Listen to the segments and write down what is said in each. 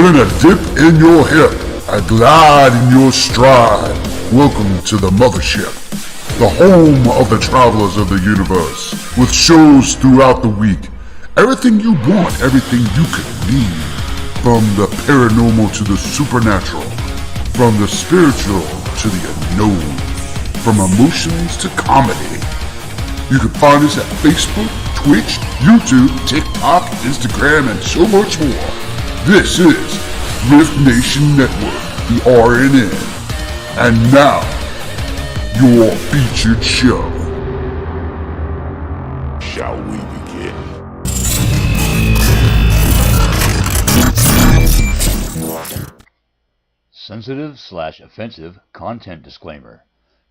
Putting a dip in your hip, a glide in your stride. Welcome to the mothership, the home of the travelers of the universe, with shows throughout the week. Everything you want, everything you could need. From the paranormal to the supernatural, from the spiritual to the unknown, from emotions to comedy. You can find us at Facebook, Twitch, YouTube, TikTok, Instagram, and so much more. This is Rift Nation Network, the RNN. And now, your featured show. Shall we begin? Sensitive/offensive content disclaimer.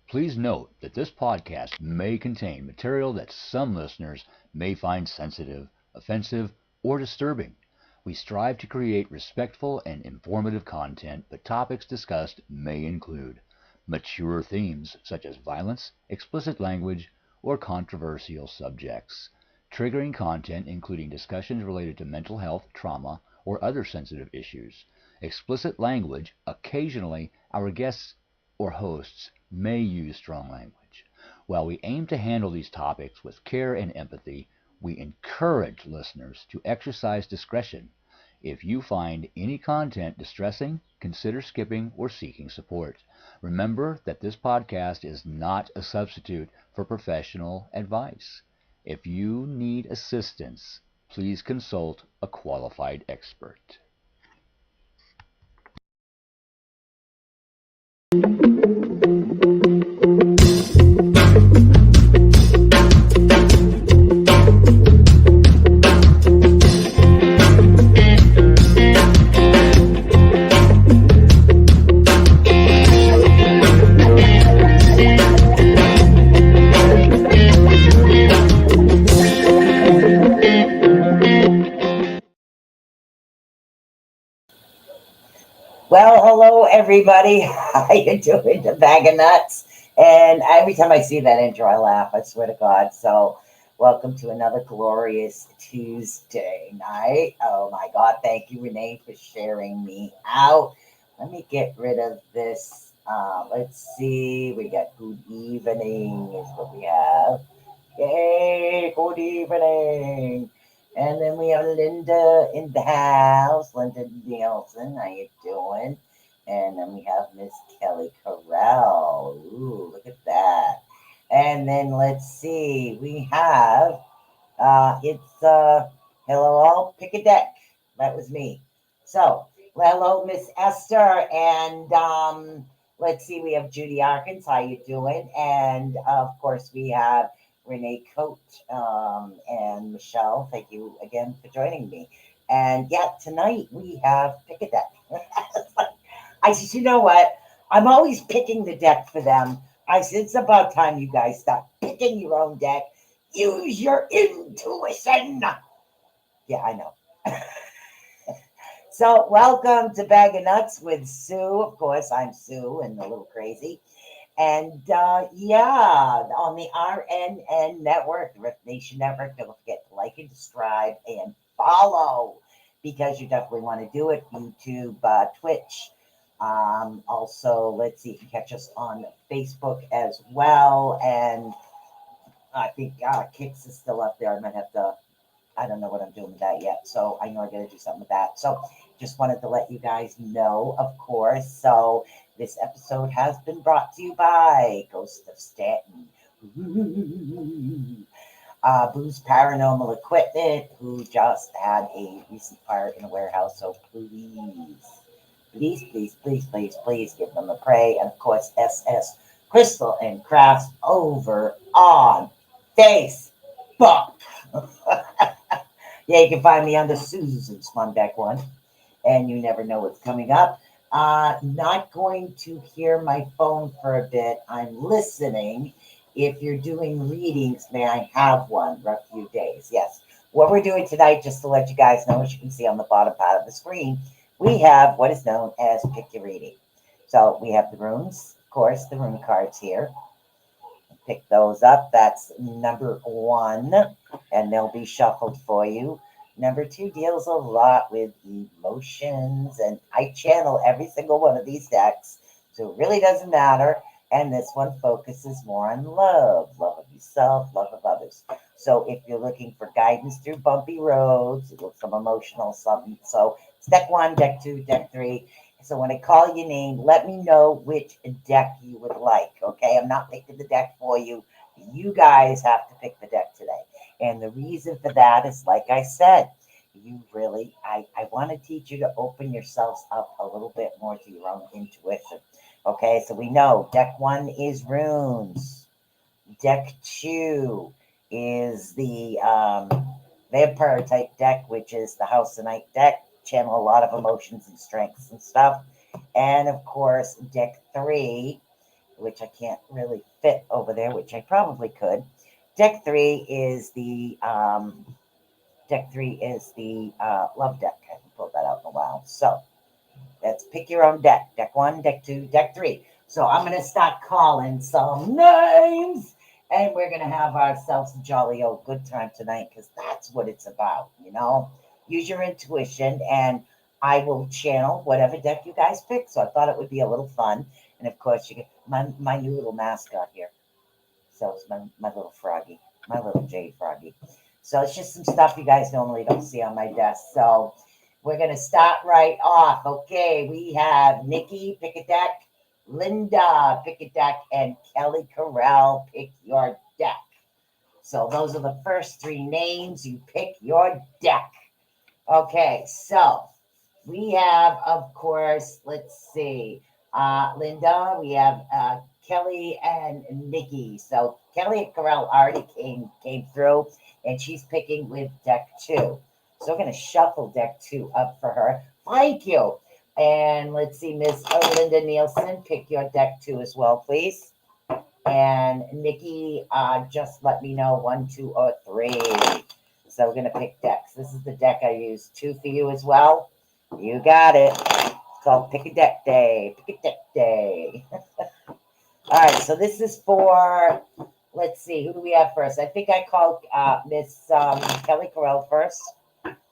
Please note that this podcast may contain material that some listeners may find sensitive, offensive, or disturbing. We strive to create respectful and informative content, but topics discussed may include mature themes such as violence, explicit language, or controversial subjects, triggering content including discussions related to mental health, trauma, or other sensitive issues, explicit language. Occasionally, our guests or hosts may use strong language. While we aim to handle these topics with care and empathy, we encourage listeners to exercise discretion. If you find any content distressing, consider skipping or seeking support. Remember that this podcast is not a substitute for professional advice. If you need assistance, please consult a qualified expert. Well, hello everybody. How you doing? The bag of nuts. And every time I see that intro, I laugh. I swear to God. So, welcome to another glorious Tuesday night. Oh my God! Thank you, Renee, for sharing me out. Let me get rid of this. Let's see. We got good evening is what we have. Yay! Good evening. And then we have Linda in the house, Linda Nielsen. How you doing? And then we have Miss Kelly Corral. Ooh, look at that. And then let's see, we have hello all, pick a deck. That was me. So, hello Miss Esther, and let's see, we have Judy Arkins. How you doing? And of course we have Renee Coate, and Michelle. Thank you again for joining me. And yeah, tonight we have pick a deck. I said, you know what? I'm always picking the deck for them. I said, it's about time you guys stop picking your own deck. Use your intuition. Yeah, I know. So welcome to Bag of Nuts with Sue. Of course, I'm Sue and a little crazy. And on the RNN Network, the Rift Nation Network, don't forget to like and subscribe and follow, because you definitely want to do it. YouTube, Twitch. Also, let's see, you can catch us on Facebook as well. And I think Kicks is still up there. I might have to, I don't know what I'm doing with that yet. So I know I got to do something with that. So just wanted to let you guys know, of course. So this episode has been brought to you by Ghost of Staunton, Boo's Paranormal Equipment, who just had a recent fire in a warehouse. So please give them a pray. And of course, SS Crystal and Crafts over on Facebook. Yeah, you can find me under Susan Smunbeck one, and you never know what's coming up. Not going to hear my phone for a bit. I'm listening. If you're doing readings, may I have one for a few days? Yes. What we're doing tonight, just to let you guys know, as you can see on the bottom part of the screen, we have what is known as Pick Your Reading. So we have the runes, of course, the rune cards here. Pick those up. That's number 1, and they'll be shuffled for you. Number 2 deals a lot with emotions, and I channel every single one of these decks, so it really doesn't matter. And this one focuses more on love, love of yourself, love of others. So if you're looking for guidance through bumpy roads, some emotional something. So it's deck 1, deck 2, deck 3. So when I call your name, let me know which deck you would like. Okay, I'm not picking the deck for you. You guys have to pick the deck today. And the reason for that is, like I said, I want to teach you to open yourselves up a little bit more to your own intuition. Okay, so we know deck 1 is runes. Deck 2 is the vampire type deck, which is the House of Night deck. Channel a lot of emotions and strengths and stuff. And of course, deck 3, which I can't really fit over there, which I probably could. Deck 3 is the love deck. I haven't pulled that out in a while. So let's pick your own deck. Deck 1, deck 2, deck 3. So I'm going to start calling some names, and we're going to have ourselves a jolly old good time tonight, because that's what it's about, you know? Use your intuition, and I will channel whatever deck you guys pick. So I thought it would be a little fun. And of course, you get my new little mascot here. So it's my little froggy, my little jade froggy. So it's just some stuff you guys normally don't see on my desk. So we're going to start right off. Okay, we have Nikki, pick a deck. Linda, pick a deck. And Kelly Corral, pick your deck. So those are the first 3 names. You pick your deck. Okay, so we have, of course, let's see, Linda, we have Kelly and Nikki. So Kelly Corral already came through, and she's picking with deck 2. So we're going to shuffle deck 2 up for her. Thank you. And let's see, Miss Linda Nielsen, pick your deck 2 as well, please. And Nikki, just let me know 1, 2, or 3. So we're going to pick decks. This is the deck I use. 2 for you as well. You got it. It's called Pick a Deck Day. Pick a Deck Day. All right, so this is for, let's see, who do we have first? I think I called Miss Kelly Corral first.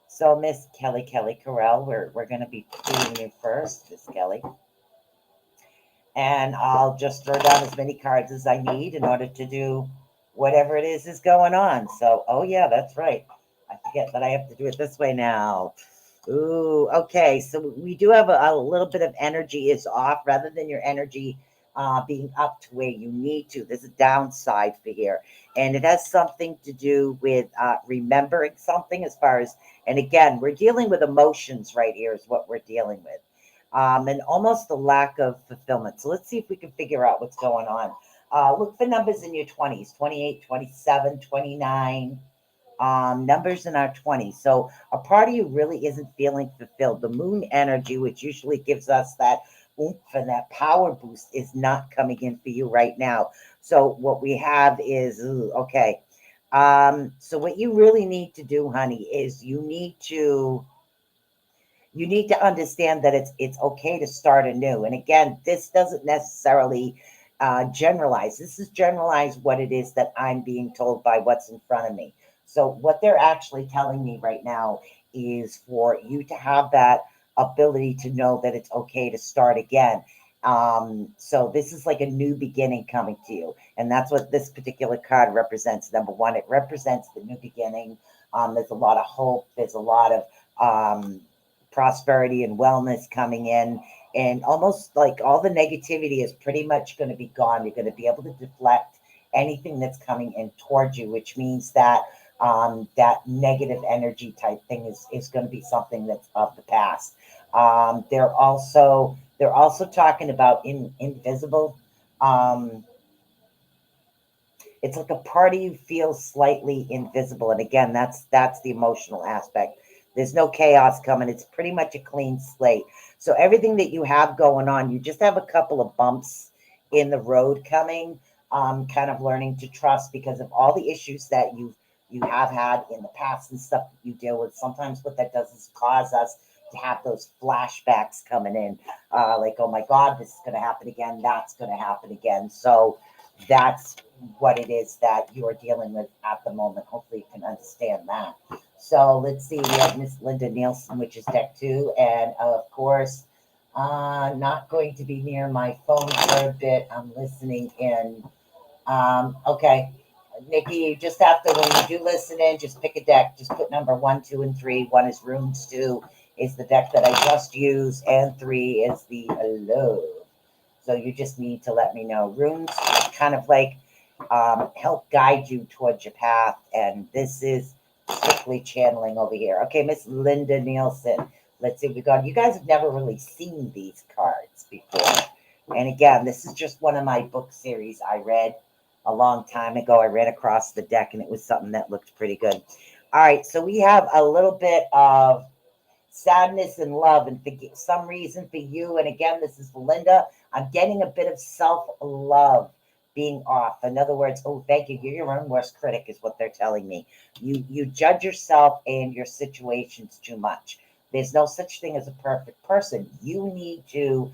So Miss Kelly Corral, we're going to be picking you first, Miss Kelly. And I'll just throw down as many cards as I need in order to do whatever it is going on. So, oh yeah, that's right. I forget that I have to do it this way now. Ooh, okay. So we do have a little bit of energy is off, rather than your energy being up to where you need to. There's a downside for here. And it has something to do with remembering something, as far as, and again, we're dealing with emotions right here is what we're dealing with. And almost the lack of fulfillment. So let's see if we can figure out what's going on. Look for numbers in your 20s, 28, 27, 29. Numbers in our 20s. So a part of you really isn't feeling fulfilled. The moon energy, which usually gives us that oomph and that power boost, is not coming in for you right now. So what we have is, okay. So what you really need to do, honey, is you need to understand that it's okay to start anew. And again, this doesn't necessarily generalize. This is generalize what it is that I'm being told by what's in front of me. So what they're actually telling me right now is for you to have that ability to know that it's okay to start again. So this is like a new beginning coming to you. And that's what this particular card represents. Number 1, it represents the new beginning. There's a lot of hope. There's a lot of prosperity and wellness coming in, and almost like all the negativity is pretty much going to be gone. You're going to be able to deflect anything that's coming in towards you, which means that that negative energy type thing is going to be something that's of the past. They're also talking about invisible. It's like a part of you feels slightly invisible, and again, that's the emotional aspect. There's no chaos coming. It's pretty much a clean slate. So everything that you have going on, you just have a couple of bumps in the road coming, kind of learning to trust because of all the issues that you have had in the past and stuff that you deal with. Sometimes what that does is cause us to have those flashbacks coming in, like, oh my God, this is going to happen again. That's going to happen again. So that's what it is that you are dealing with at the moment. Hopefully you can understand that. So let's see. We have Miss Linda Nielsen, which is deck 2. And of course, not going to be near my phone for a bit. I'm listening in. Okay. Nikki, you just have to, when you do listen in, just pick a deck. Just put number 1, 2, and 3. 1 is Runes, 2 is the deck that I just used, and 3 is the Love. So you just need to let me know. Runes kind of like help guide you towards your path, and this is strictly channeling over here. Okay, Miss Linda Nielsen. Let's see what we got. You guys have never really seen these cards before. And again, this is just one of my book series I read a long time ago. I ran across the deck, and it was something that looked pretty good. All right, so we have a little bit of sadness and love, and for some reason for you, and again, this is for Linda, I'm getting a bit of self-love being off. In other words, oh, thank you, you're your own worst critic is what they're telling me. You judge yourself and your situations too much. There's no such thing as a perfect person. You need to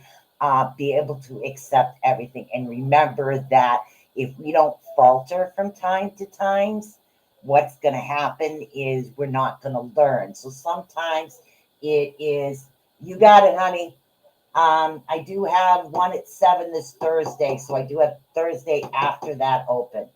be able to accept everything, and remember that if we don't falter from time to times, what's going to happen is we're not going to learn. So sometimes it is, you got it, honey. I do have one at 7 this Thursday, so I do have Thursday after that open.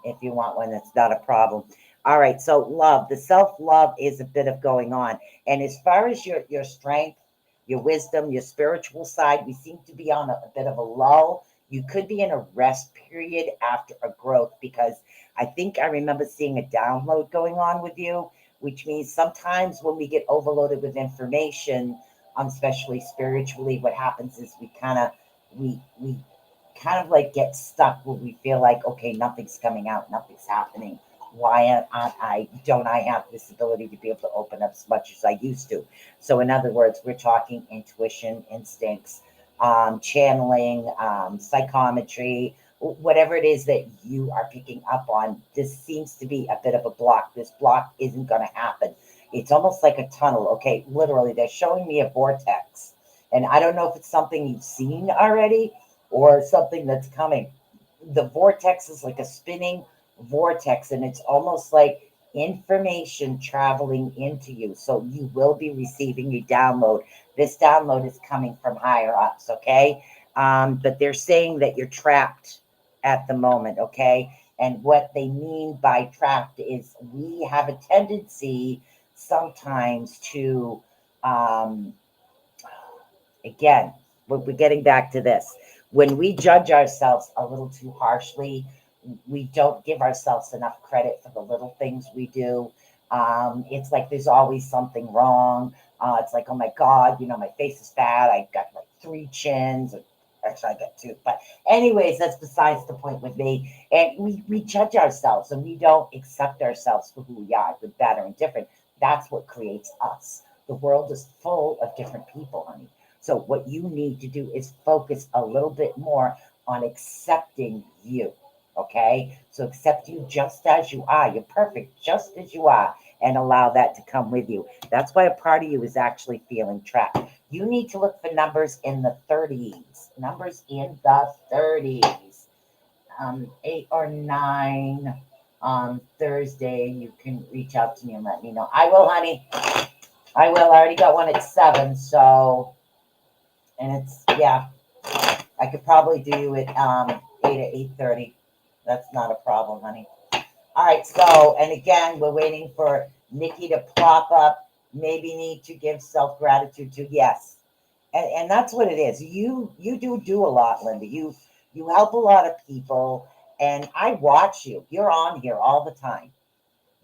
If you want one, that's not a problem. All right, so love, the self-love is a bit of going on. And as far as your strength, your wisdom, your spiritual side, we seem to be on a bit of a lull. You could be in a rest period after a growth, because I think I remember seeing a download going on with you, which means sometimes when we get overloaded with information, especially spiritually, what happens is we kind of like get stuck where we feel like, okay, nothing's coming out, nothing's happening. Why don't I have this ability to be able to open up as much as I used to? So in other words, we're talking intuition, instincts, channeling, psychometry, whatever it is that you are picking up on. This seems to be a bit of a block. This block isn't going to happen. It's almost like a tunnel. Okay, literally, they're showing me a vortex. And I don't know if it's something you've seen already or something that's coming. The vortex is like a spinning vortex, and it's almost like information traveling into you. So you will be receiving a download. This download is coming from higher ups, okay? But they're saying that you're trapped at the moment, okay? And what they mean by trapped is we have a tendency sometimes to, again, we're getting back to this. When we judge ourselves a little too harshly, we don't give ourselves enough credit for the little things we do. It's like there's always something wrong. It's like, oh my God, my face is fat. I got like 3 chins. Actually, I got 2. But anyways, that's besides the point with me. And we judge ourselves, and we don't accept ourselves for who we are, good, bad, or indifferent. That's what creates us. The world is full of different people, honey. So what you need to do is focus a little bit more on accepting you. Okay, so accept you just as you are. You're perfect just as you are, and allow that to come with you. That's why a part of you is actually feeling trapped. You need to look for numbers in the 30s. Numbers in the 30s. 8 or 9 on Thursday. You can reach out to me and let me know. I will, honey. I will. I already got one at 7. So, and it's, yeah, I could probably do it 8 at 8:30. That's not a problem, honey. All right, so, and again, we're waiting for Nikki to plop up. Maybe need to give self-gratitude to, yes. And that's what it is. You do a lot, Linda. You help a lot of people, and I watch you. You're on here all the time.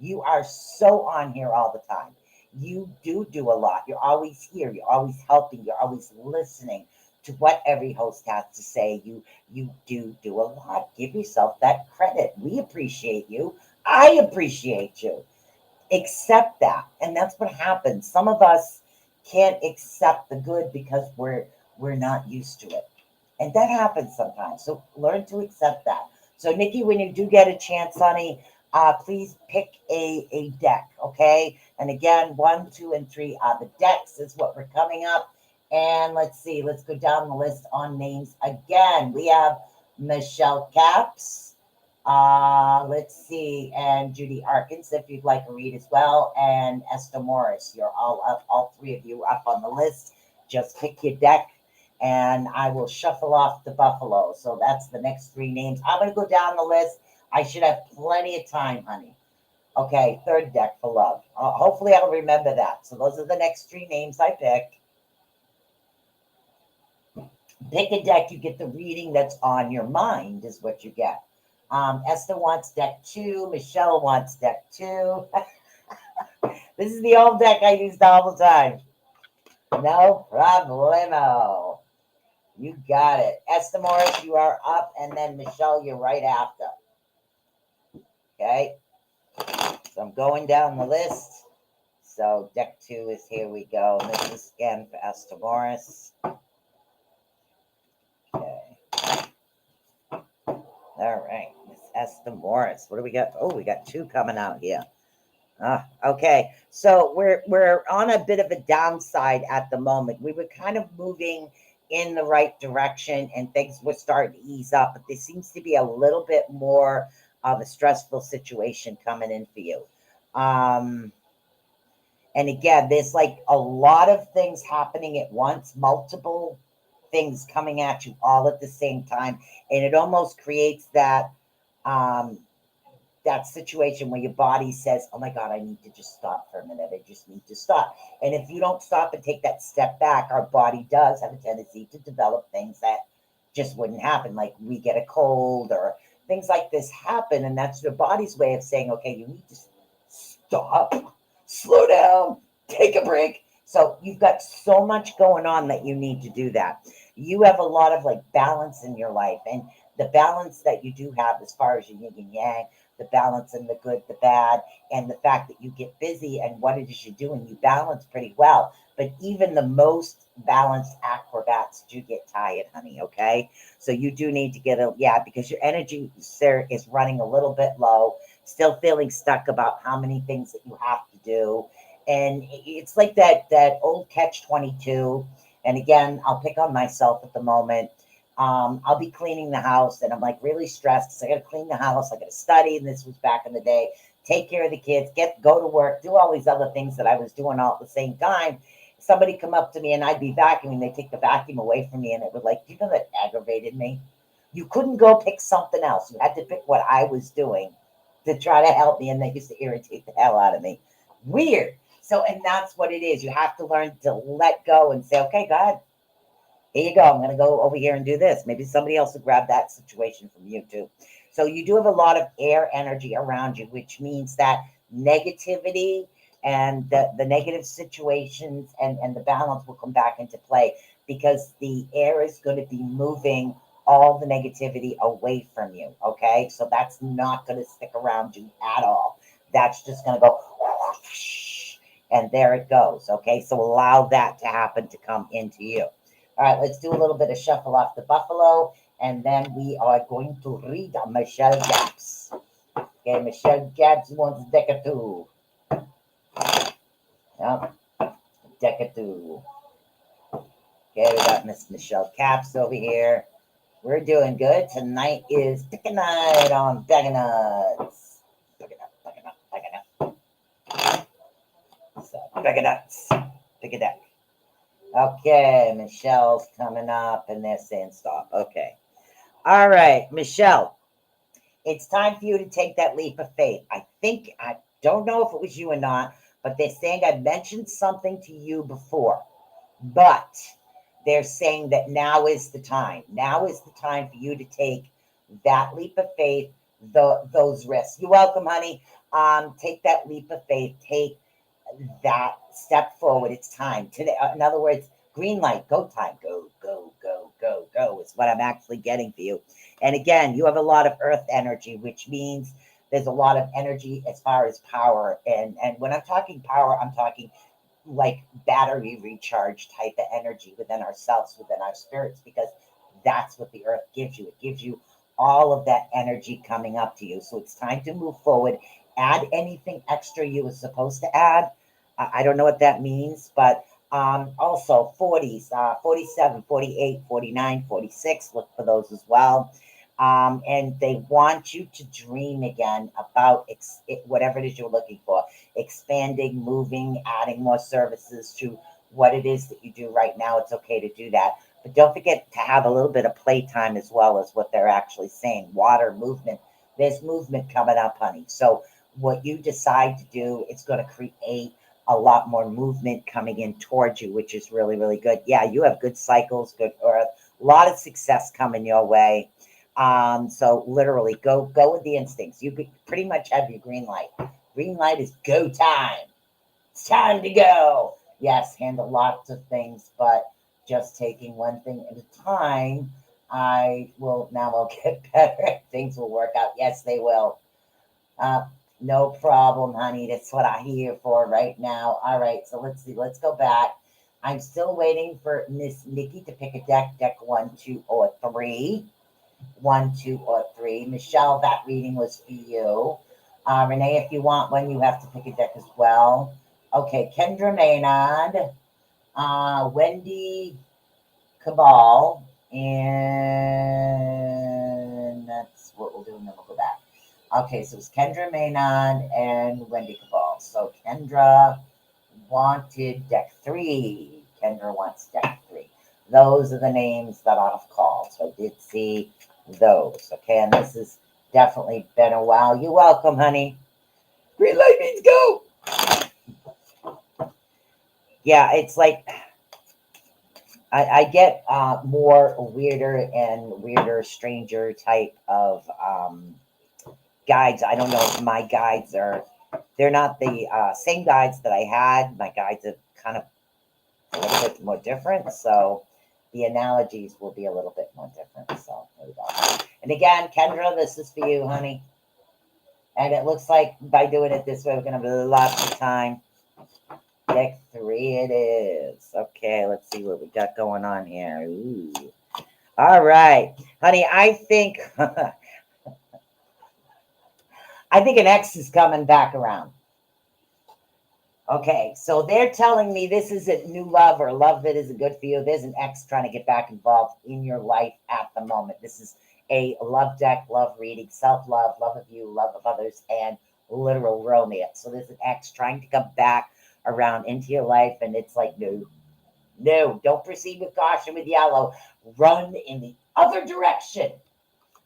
You are so on here all the time. You do a lot. You're always here. You're always helping. You're always listening to what every host has to say. You do a lot. Give yourself that credit. We appreciate you. I appreciate you. Accept that. And that's what happens. Some of us can't accept the good because we're not used to it. And that happens sometimes. So learn to accept that. So Nikki, when you do get a chance, honey, please pick a deck, okay? And again, 1, 2, and 3 are the decks is what we're coming up. And let's see, let's go down the list on names again. We have Michelle Caps, Let's see. And Judy Arkins, if you'd like a read as well. And Esther Morris, you're all up, all three of you up on the list. Just pick your deck and I will shuffle off the buffalo. So that's the next three names. I'm going to go down the list. I should have plenty of time, honey. Okay, third deck for love. Hopefully I'll remember that. So those are the next three names I picked. Pick a deck, you get the reading that's on your mind is what you get. Esther wants deck 2. Michelle wants deck 2. This is the old deck I used all the time. No problemo. You got it. Esther Morris, you are up, and then Michelle, you're right after. Okay. So I'm going down the list. So deck 2 is here we go. And this is again for Esther Morris. Okay. All right. Miss Esther Morris. What do we got? Oh, we got 2 coming out here. Okay. So we're on a bit of a downside at the moment. We were kind of moving in the right direction and things were starting to ease up, but there seems to be a little bit more of a stressful situation coming in for you. And again, there's like a lot of things happening at once, multiple things coming at you all at the same time. And it almost creates that that situation where your body says, oh my God, I need to just stop for a minute. I just need to stop. And if you don't stop and take that step back, our body does have a tendency to develop things that just wouldn't happen. Like we get a cold or things like this happen. And that's your body's way of saying, okay, you need to stop, slow down, take a break. So you've got so much going on that you need to do that. You have a lot of like balance in your life, and the balance that you do have as far as your yin and yang, the balance in the good, the bad, and the fact that you get busy and what it is you're doing, you balance pretty well. But even the most balanced acrobats do get tired, honey. Okay. So you do need to get because your energy, sir, is running a little bit low, still feeling stuck about how many things that you have to do. And it's like that old catch-22. And again, I'll pick on myself at the moment. I'll be cleaning the house and I'm like really stressed because I got to clean the house. I got to study. And this was back in the day. Take care of the kids, go to work, do all these other things that I was doing all at the same time. Somebody come up to me and I'd be vacuuming. They take the vacuum away from me and it would that aggravated me. You couldn't go pick something else. You had to pick what I was doing to try to help me. And that used to irritate the hell out of me. Weird. So, and that's what it is. You have to learn to let go and say, okay, God, here you go. I'm going to go over here and do this. Maybe somebody else will grab that situation from you too. So you do have a lot of air energy around you, which means that negativity and the negative situations and the balance will come back into play because the air is going to be moving all the negativity away from you. Okay. So that's not going to stick around you at all. That's just going to go and there it goes. Okay. So allow that to happen to come into you. All right, let's do a little bit of shuffle off the buffalo, and then we are going to read Michelle Gaps. Okay, Michelle Gaps wants deck of 2. Yep, deck of 2. Okay, we got Miss Michelle Caps over here. We're doing good. Tonight is pick a night on Bag of Nuts. Pick a nut, pick a nut, pick a nut. So, Bag of Nuts. Pick a deck. Okay, Michelle's coming up and they're saying stop. Okay. All right, Michelle, it's time for you to take that leap of faith. I don't know if it was you or not, but they're saying I mentioned something to you before, but they're saying that now is the time. Now is the time for you to take that leap of faith, those risks. You're welcome, honey. Take that leap of faith. Take that step forward. It's time today. In other words, green light, go time, go, go, go, go, go is what I'm actually getting for you. And again, you have a lot of earth energy, which means there's a lot of energy as far as power. And when I'm talking power, I'm talking like battery recharge type of energy within ourselves, within our spirits, because that's what the earth gives you. It gives you all of that energy coming up to you. So it's time to move forward. Add anything extra you were supposed to add. I don't know what that means, but also 40s, 47, 48, 49, 46, look for those as well. And they want you to dream again about whatever it is you're looking for, expanding, moving, adding more services to what it is that you do right now. It's okay to do that. But don't forget to have a little bit of playtime as well as what they're actually saying. Water, movement. There's movement coming up, honey. So what you decide to do, it's going to create a lot more movement coming in towards you, which is really, really good. Yeah, you have good cycles, good earth, a lot of success coming your way. So literally go with the instincts. You pretty much have your green light. Green light is go time. It's time to go. Yes, handle lots of things, but just taking one thing at a time. I'll get better. Things will work out. Yes, they will. Uh, no problem, honey. That's what I'm here for right now. All right, so let's see. Let's go back. I'm still waiting for Miss Nikki to pick a deck 1, 2, or 3. 1, 2, or 3. Michelle, that reading was for you. Renee, if you want one, you have to pick a deck as well. Okay, Kendra Maynard, Wendy Cabal, and that's what we'll do, and then we'll go back. Okay, so it's Kendra Maynard and Wendy Cabal. So Kendra wanted deck 3. Kendra wants deck 3. Those are the names that I've called. So I did see those. Okay, and this has definitely been a while. You're welcome, honey. Green light means go. Yeah, it's like I get more weirder and weirder, stranger type of guides. I don't know if my guides they're not the same guides that I had. My guides are kind of a little bit more different. So the analogies will be a little bit more different. So there we go. And again, Kendra, this is for you, honey. And it looks like by doing it this way, we're going to have lots of time. Deck 3 it is. Okay, let's see what we got going on here. Ooh. All right. Honey, I think an X is coming back around. Okay, so they're telling me this isn't new love or love that isn't good for you. There's an X trying to get back involved in your life at the moment. This is a love deck, love reading, self-love, love of you, love of others, and literal romance. So there's an X trying to come back around into your life, and it's like, no, don't proceed with caution with yellow. Run in the other direction.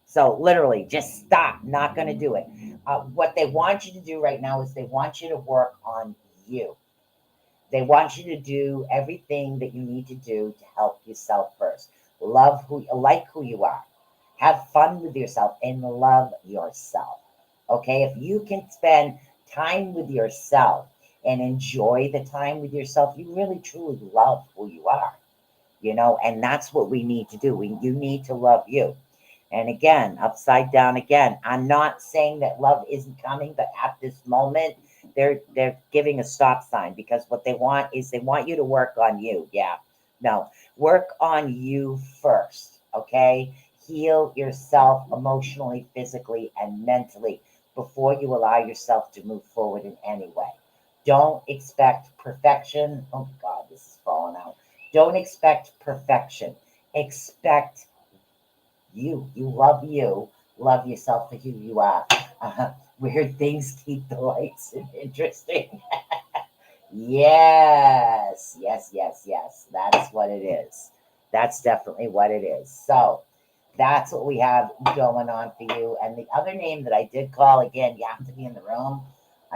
So literally, just stop. Not going to do it. What they want you to do right now is they want you to work on you. They want you to do everything that you need to do to help yourself first. Love who you are. Have fun with yourself and love yourself. Okay, if you can spend time with yourself and enjoy the time with yourself, you really truly love who you are. And that's what we need to do. You need to love you. And again, upside down again. I'm not saying that love isn't coming, but at this moment, they're giving a stop sign, because what they want is they want you to work on you. Yeah. No, work on you first. Okay. Heal yourself emotionally, physically, and mentally before you allow yourself to move forward in any way. Don't expect perfection. Oh God, this is falling out. Don't expect perfection. Expect you. Love yourself for who you are. Weird things keep the lights interesting. Yes. That's what it is. That's definitely what it is. So that's what we have going on for you. And the other name that I did call, again, you have to be in the room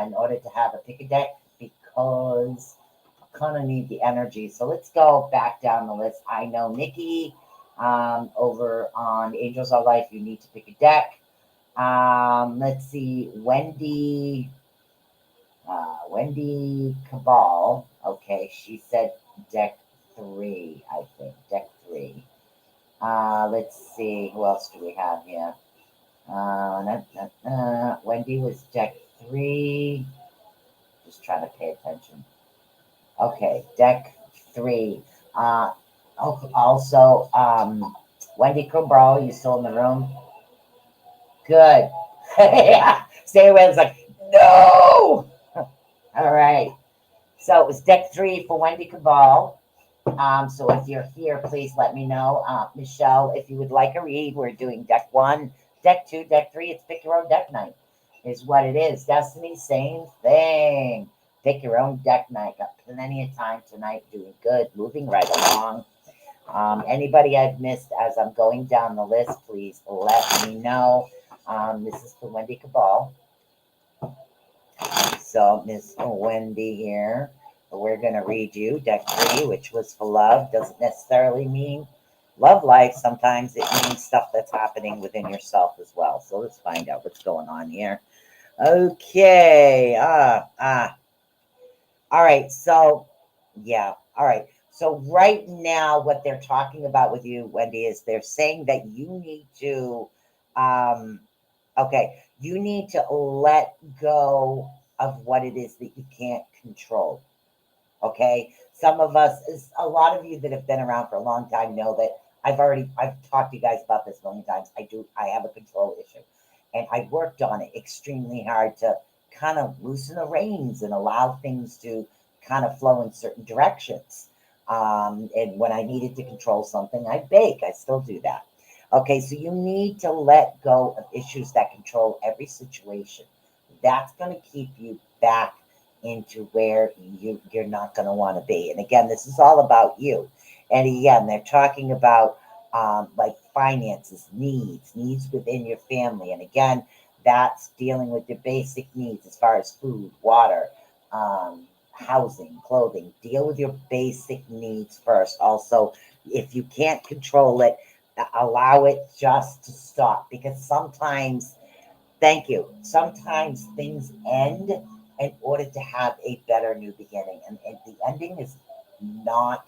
in order to have a pick a deck, because I kind of need the energy. So let's go back down the list. I know Nikki, over on Angels Are Life, you need to pick a deck. Let's see, Wendy Cabal. Okay, she said deck 3, I think. Deck 3. Let's see, who else do we have here? Wendy was deck 3. Just trying to pay attention. Okay, deck 3. Also, Wendy Cabral, you still in the room? Good. Yeah. Stay away. It's like, no. All right. So it was deck 3 for Wendy Cabal. So if you're here, please let me know. Michelle, if you would like a read, we're doing deck 1, deck 2, deck 3. It's pick your own deck night, is what it is. Destiny, same thing. Pick your own deck night. Got plenty of time tonight. Doing good. Moving right along. Anybody I've missed as I'm going down the list, please let me know. This is for Wendy Cabal. So, Miss Wendy here. We're going to read you deck 3, which was for love. Doesn't necessarily mean love life. Sometimes it means stuff that's happening within yourself as well. So let's find out what's going on here. Okay. All right. So, yeah. All right. So right now, what they're talking about with you, Wendy, is they're saying that you need to, okay, you need to let go of what it is that you can't control. Okay. Some of us, a lot of you that have been around for a long time know that I've talked to you guys about this a million times. I have a control issue, and I worked on it extremely hard to kind of loosen the reins and allow things to kind of flow in certain directions. And when I needed to control something, I bake. I still do that. Okay, so you need to let go of issues that control every situation. That's going to keep you back into where you're not going to want to be. And again, this is all about you. And again, they're talking about like finances, needs within your family. And again, that's dealing with your basic needs as far as food, water, housing, clothing. Deal with your basic needs first. Also, if you can't control it, allow it just to stop, because sometimes, thank you, sometimes things end in order to have a better new beginning. And the ending is not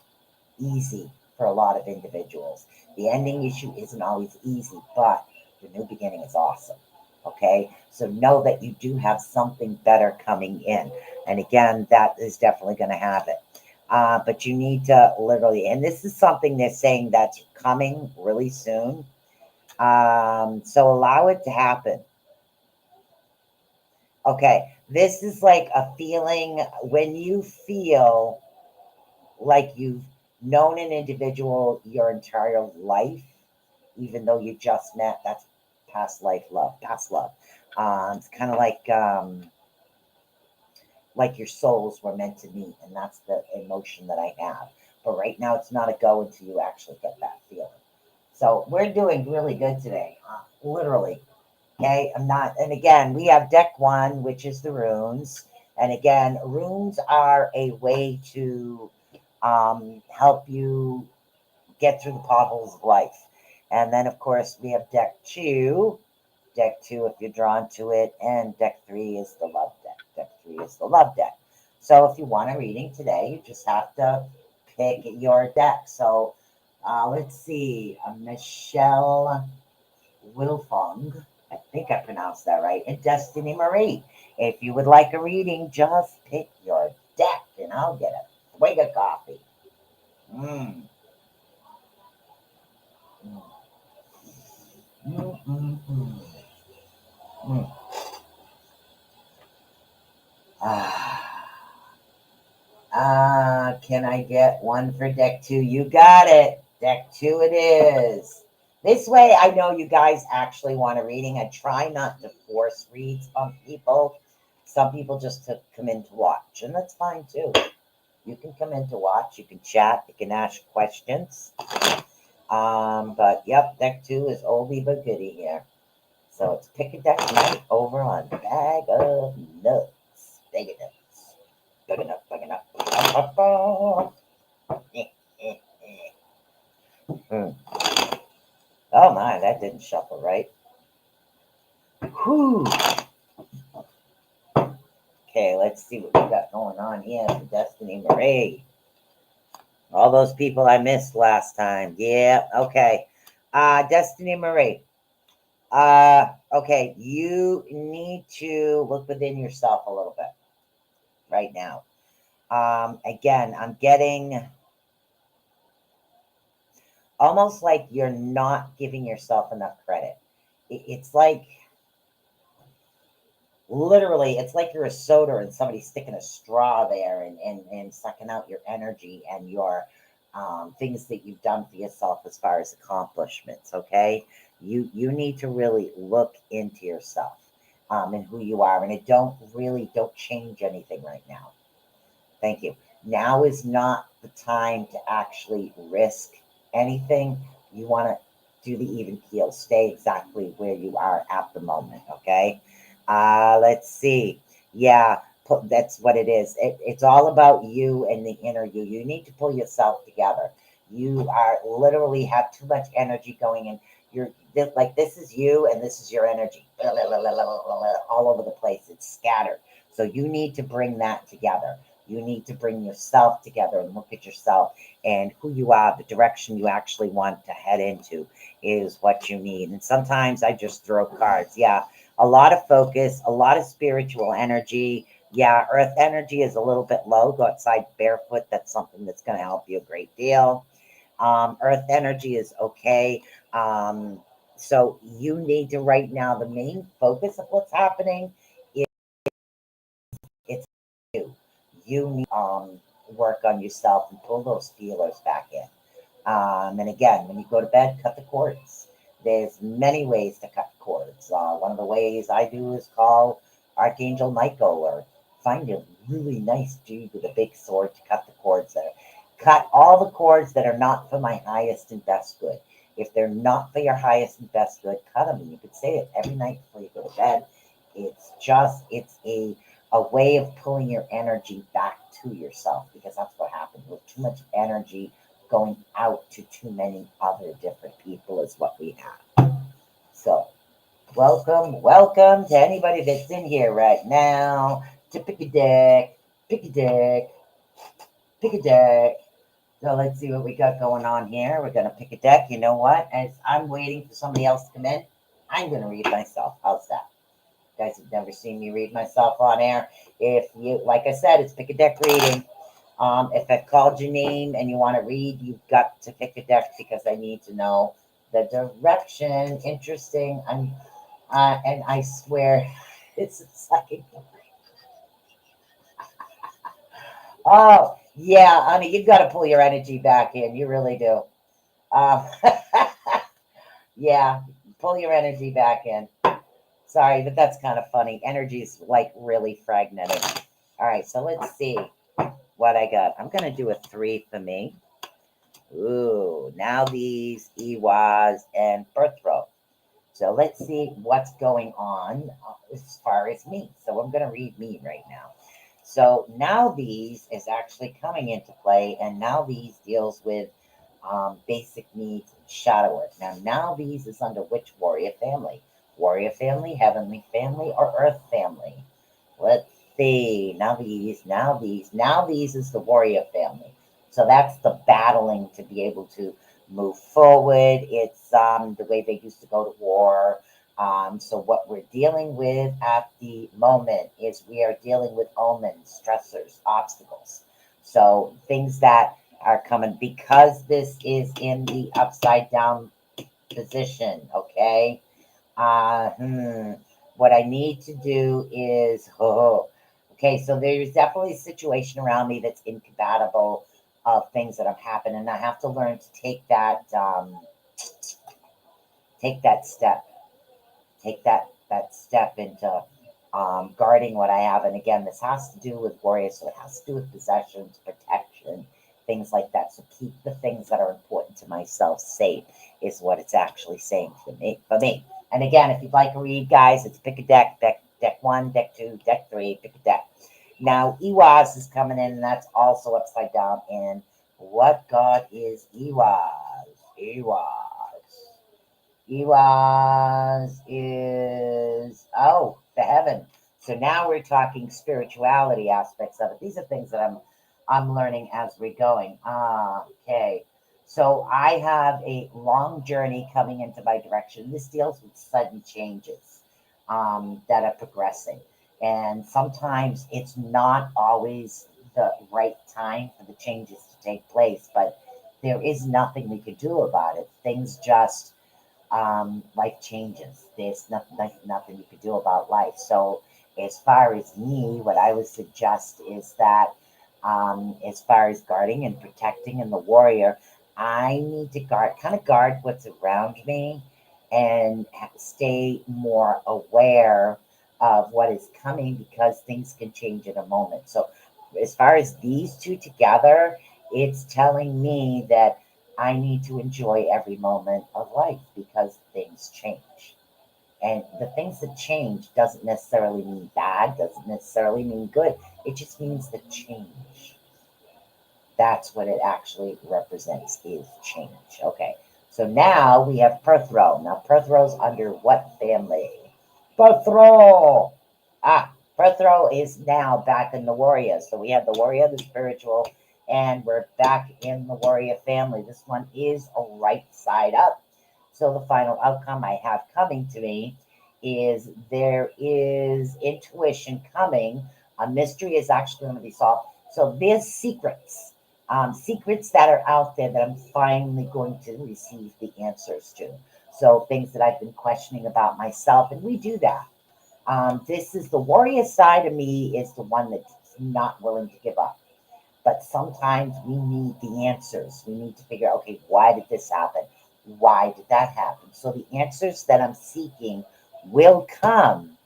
easy for a lot of individuals. The ending issue isn't always easy, but the new beginning is awesome. Okay, so know that you do have something better coming in. And again, that is definitely going to have it. But you need to literally, and this is something they're saying that's coming really soon. So allow it to happen. Okay, this is like a feeling when you feel like you've known an individual your entire life, even though you just met. That's past life love, past love. It's kind of like your souls were meant to meet, and that's the emotion that I have. But right now, it's not a go until you actually get that feeling. So we're doing really good today, literally. Okay, I'm not, and again, we have deck 1, which is the runes. And again, runes are a way to help you get through the potholes of life. And then, of course, we have deck 2. Deck 2, if you're drawn to it, and deck 3 is the love deck. Deck 3 is the love deck. So if you want a reading today, you just have to pick your deck. So let's see, Michelle Wilfong, I think I pronounced that right, and Destiny Marie. If you would like a reading, just pick your deck, and I'll get a swig of coffee. Mm. Mm. Mm, mm, mm. Mm. Ah. Can I get one for deck 2? You got it. Deck 2 it is. This way, I know you guys actually want a reading. I try not to force reads on people. Some people just come in to watch, and that's fine too. You can come in to watch. You can chat. You can ask questions. But yep, deck 2 is oldie but goodie here. So it's pick a deck night over on Bag of Nuts. Bag of Nuts. Bag enough, bag enough. Oh my, that didn't shuffle right. Whew. Okay, let's see what we got going on here for Destiny Marie. All those people I missed last time. Yeah, okay. Destiny Marie. Okay, you need to look within yourself a little bit right now. Again, I'm getting almost like you're not giving yourself enough credit. It's like, literally, it's like you're a soda and somebody's sticking a straw there and sucking out your energy and your things that you've done for yourself as far as accomplishments. Okay, you need to really look into yourself, and who you are, and it don't change anything right now. Thank you. Now is not the time to actually risk anything. You want to do the even keel. Stay exactly where you are at the moment. Okay. Let's see. Yeah, that's what it is. It's all about you and the inner you. You need to pull yourself together. You are literally have too much energy going in. You're like, this is you and this is your energy all over the place. It's scattered. So you need to bring that together. You need to bring yourself together and look at yourself and who you are, the direction you actually want to head into is what you need. And sometimes I just throw cards. Yeah, a lot of focus, a lot of spiritual energy. Yeah, earth energy is a little bit low. Go outside barefoot. That's something that's going to help you a great deal. Earth energy is okay. So you need to right now, the main focus of what's happening is it's you. You need work on yourself and pull those feelers back in. And again, when you go to bed, cut the cords. There's many ways to cut cords. One of the ways I do is call Archangel Michael or find a really nice dude with a big sword to cut the cords that are, cut all the cords that are not for my highest and best good. If they're not for your highest and best good, cut them. And you could say it every night before you go to bed. It's a way of pulling your energy back to yourself, because that's what happens with too much energy going out to too many other different people is what we have. So welcome to anybody that's in here right now to pick a deck, pick a deck, pick a deck. So let's see what we got going on here. We're going to pick a deck. You know what? As I'm waiting for somebody else to come in, I'm going to read myself. How's that? You guys have never seen me read myself on air. If you, like I said, it's pick a deck reading. If I've called your name and you want to read, you've got to pick a deck because I need to know the direction. Interesting. And I swear, it's a second. Oh, yeah, honey, you've got to pull your energy back in. You really do. Um, yeah, pull your energy back in. Sorry, but that's kind of funny. Energy's like really fragmented. All right, so let's see what I got. I'm going to do a 3 for me. Ooh, now these Ewas and Birthrow. So let's see what's going on as far as me. So I'm going to read me right now. So now these is actually coming into play, and now these deals with basic needs and shadow work. Now these is under which warrior family? Warrior family, heavenly family, or earth family? Let's see. Now these is the warrior family. So that's the battling to be able to move forward. It's the way they used to go to war. So what we're dealing with at the moment is we are dealing with omens, stressors, obstacles. So things that are coming because this is in the upside down position. Okay. Uh, hmm, what I need to do is, okay, so there's definitely a situation around me that's incompatible of things that have happened, and I have to learn to take that step, take that step into guarding what I have. And again, this has to do with warriors, so it has to do with possessions, protection, things like that. So keep the things that are important to myself safe is what it's actually saying for me. And again, if you'd like to read, guys, it's pick a deck, deck 1, deck 2, deck 3, pick a deck. Now, Ewas is coming in, and that's also upside down. And what god is Ewas? Ewas is, oh, the heaven. So now we're talking spirituality aspects of it. These are things that I'm learning as we're going. Okay. So I have a long journey coming into my direction. This deals with sudden changes that are progressing. And sometimes it's not always the right time for the changes to take place, but there is nothing we can do about it. Things just, life changes. There's nothing you can do about life. So as far as me, what I would suggest is that As far as guarding and protecting and the warrior, I need to guard what's around me and stay more aware of what is coming because things can change in a moment. So, as far as these two together, it's telling me that I need to enjoy every moment of life because things change. And the things that change doesn't necessarily mean bad, doesn't necessarily mean good. It just means the change. That's what it actually represents is change. Okay. So now we have Perthro. Now Perthro's under what family? Perthro. Perthro is now back in the warrior. So we have the warrior, the spiritual, and we're back in the warrior family. This one is a right side up. So the final outcome I have coming to me is there is intuition coming. A mystery is actually going to be solved. So there's secrets that are out there that I'm finally going to receive the answers to. So things that I've been questioning about myself, and we do that. This is the warrior side of me is the one that's not willing to give up. But sometimes we need the answers. We need to figure out, okay, why did this happen? Why did that happen? So the answers that I'm seeking will come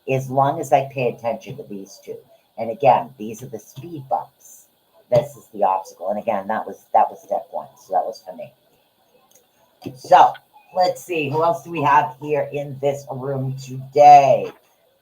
as long as I pay attention to these two. And again, these are the speed bumps. This is the obstacle. And again, that was step one. So that was for me. So let's see. Who else do we have here in this room today?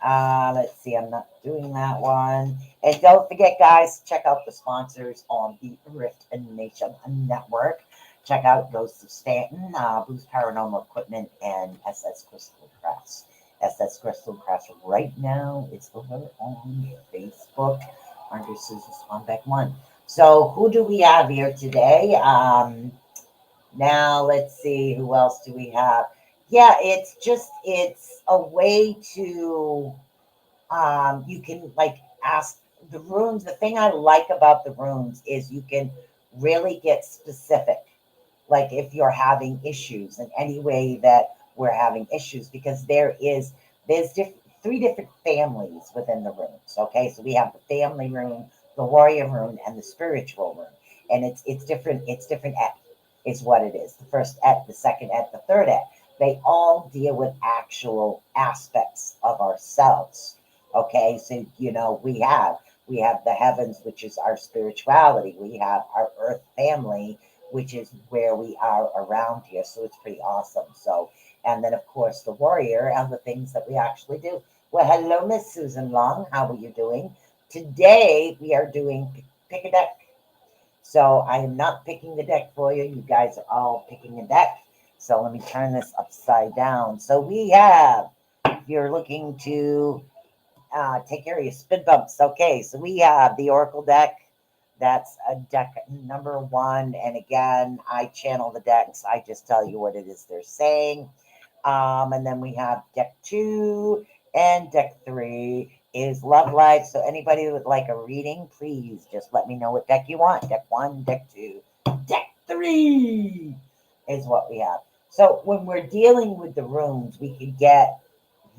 Let's see. I'm not doing that one. And don't forget, guys, check out the sponsors on the Rift Nation Network. Check out Ghosts of Staunton, Blues Paranormal Equipment, and SS Crystal Crafts. SS Crystal Crafts right now is over on Facebook under Susan Swanbeck 1. So who do we have here today? Now let's see, who else do we have? Yeah, it's a way to you can like ask the rooms. The thing I like about the rooms is you can really get specific. Like if you're having issues in any way that we're having issues, because there's three different families within the rooms. Okay, so we have the family room, the warrior room, and the spiritual room, and it's different. It's different is what it is. The first the second the third they all deal with actual aspects of ourselves. Okay, so we have the heavens, which is our spirituality. We have our earth family, which is where we are around here. So it's pretty awesome. So, and then of course the warrior and the things that we actually do. Well, hello, Miss Susan Long. How are you doing? Today we are doing pick a deck. So I am not picking the deck for you. You guys are all picking a deck. So let me turn this upside down. So we have, if you're looking to take care of your spin bumps. Okay, so we have the Oracle deck. That's a deck number one. And again, I channel the decks. I just tell you what it is they're saying. And then we have deck 2 and deck 3 is Love Life. So anybody who would like a reading, please just let me know what deck you want. Deck 1, deck 2, deck 3 is what we have. So when we're dealing with the rooms, we can get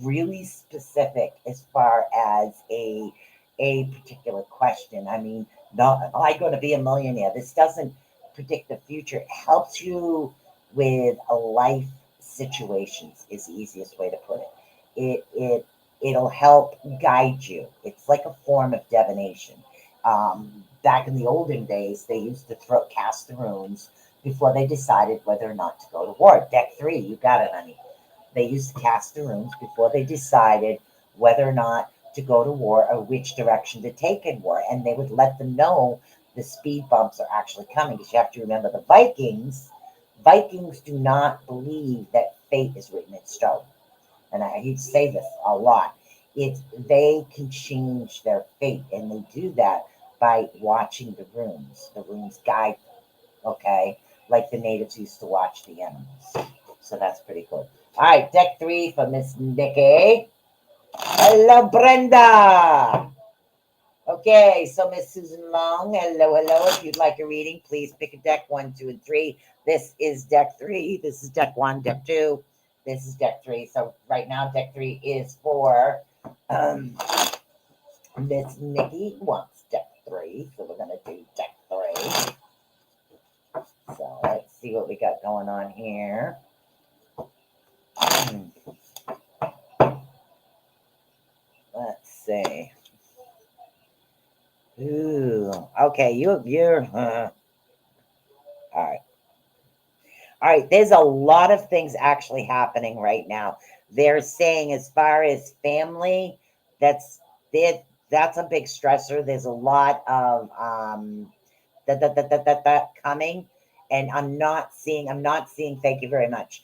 really specific as far as a particular question. I mean, not am I going to be a millionaire? This doesn't predict the future. It helps you with a life situations is the easiest way to put it. It'll help guide you. It's like a form of divination. Back in the olden days, they used to cast the runes before they decided whether or not to go to war. Deck 3, you got it, honey. They used to cast the runes before they decided whether or not to go to war or which direction to take in war. And they would let them know the speed bumps are actually coming. Because you have to remember the Vikings do not believe that fate is written in stone. And I hate to say this a lot. They can change their fate, and they do that by watching the runes. The runes guide them, okay? Like the natives used to watch the animals. So that's pretty cool. All right, deck 3 for Miss Nikki. Hello, Brenda. Okay, so Miss Susan Long, hello. If you'd like a reading, please pick a deck 1, 2, and 3. This is deck 3. This is deck 1, deck 2. This is deck 3. So right now, deck 3 is for Miss Nikki, who wants deck 3. So we're going to do deck 3. So let's see what we got going on here. Let's see. Ooh, okay, you're all right. All right, there's a lot of things actually happening right now. They're saying as far as family, that's that's a big stressor. There's a lot of that coming, and I'm not seeing, thank you very much.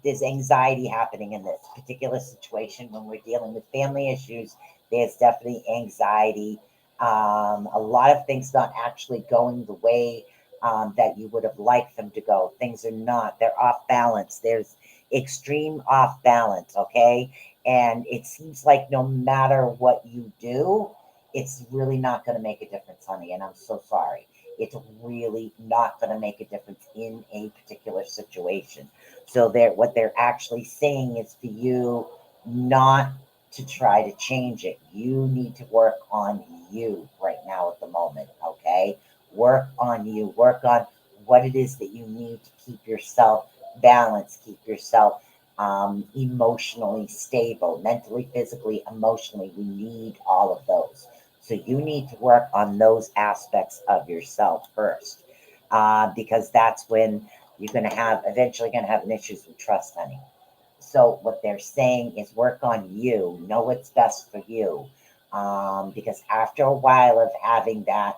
There's anxiety happening in this particular situation when we're dealing with family issues. There's definitely anxiety. A lot of things not actually going the way that you would have liked them to go. Things are not, they're off balance. There's extreme off balance, okay? And it seems like no matter what you do, it's really not going to make a difference, honey. And I'm so sorry. It's really not going to make a difference in a particular situation. So what they're actually saying is for you not to try to change it. You need to work on you right now at the moment, okay? Work on you. Work on what it is that you need to keep yourself balanced, keep yourself emotionally stable, mentally, physically, emotionally. We need all of those. So you need to work on those aspects of yourself first, because that's when you're going to have, eventually going to have an issues with trust, honey. So what they're saying is work on you, know what's best for you, because after a while of having that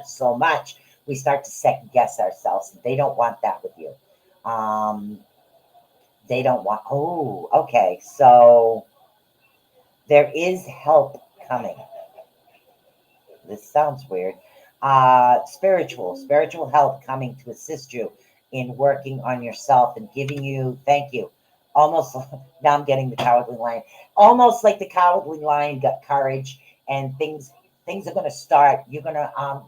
so much, we start to second guess ourselves. They don't want that with you. They don't want, oh, okay. So there is help coming. This sounds weird. Spiritual help coming to assist you in working on yourself and giving you, thank you. Almost, now I'm getting the cowardly lion. Almost like the cowardly lion got courage, and things are going to start. You're going to,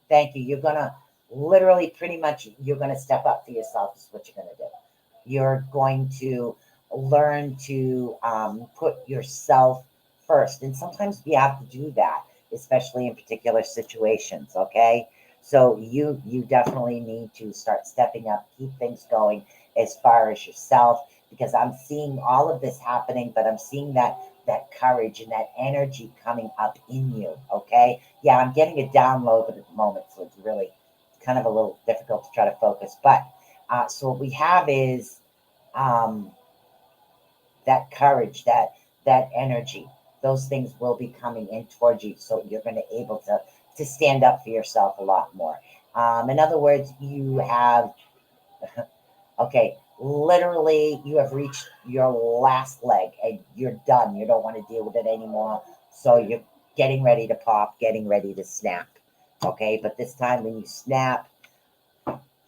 thank you. You're going to literally pretty much, you're going to step up for yourself is what you're going to do. You're going to learn to put yourself first. And sometimes we have to do that, especially in particular situations, okay? So you definitely need to start stepping up, keep things going as far as yourself, because I'm seeing all of this happening, but I'm seeing that courage and that energy coming up in you, okay? Yeah, I'm getting a download at the moment, so it's really kind of a little difficult to try to focus. But so what we have is that courage, that energy. Those things will be coming in towards you, so you're going to able to stand up for yourself a lot more. In other words, you have okay, literally you have reached your last leg and you're done. You don't want to deal with it anymore. So you're getting ready to pop, getting ready to snap. Okay, but this time when you snap,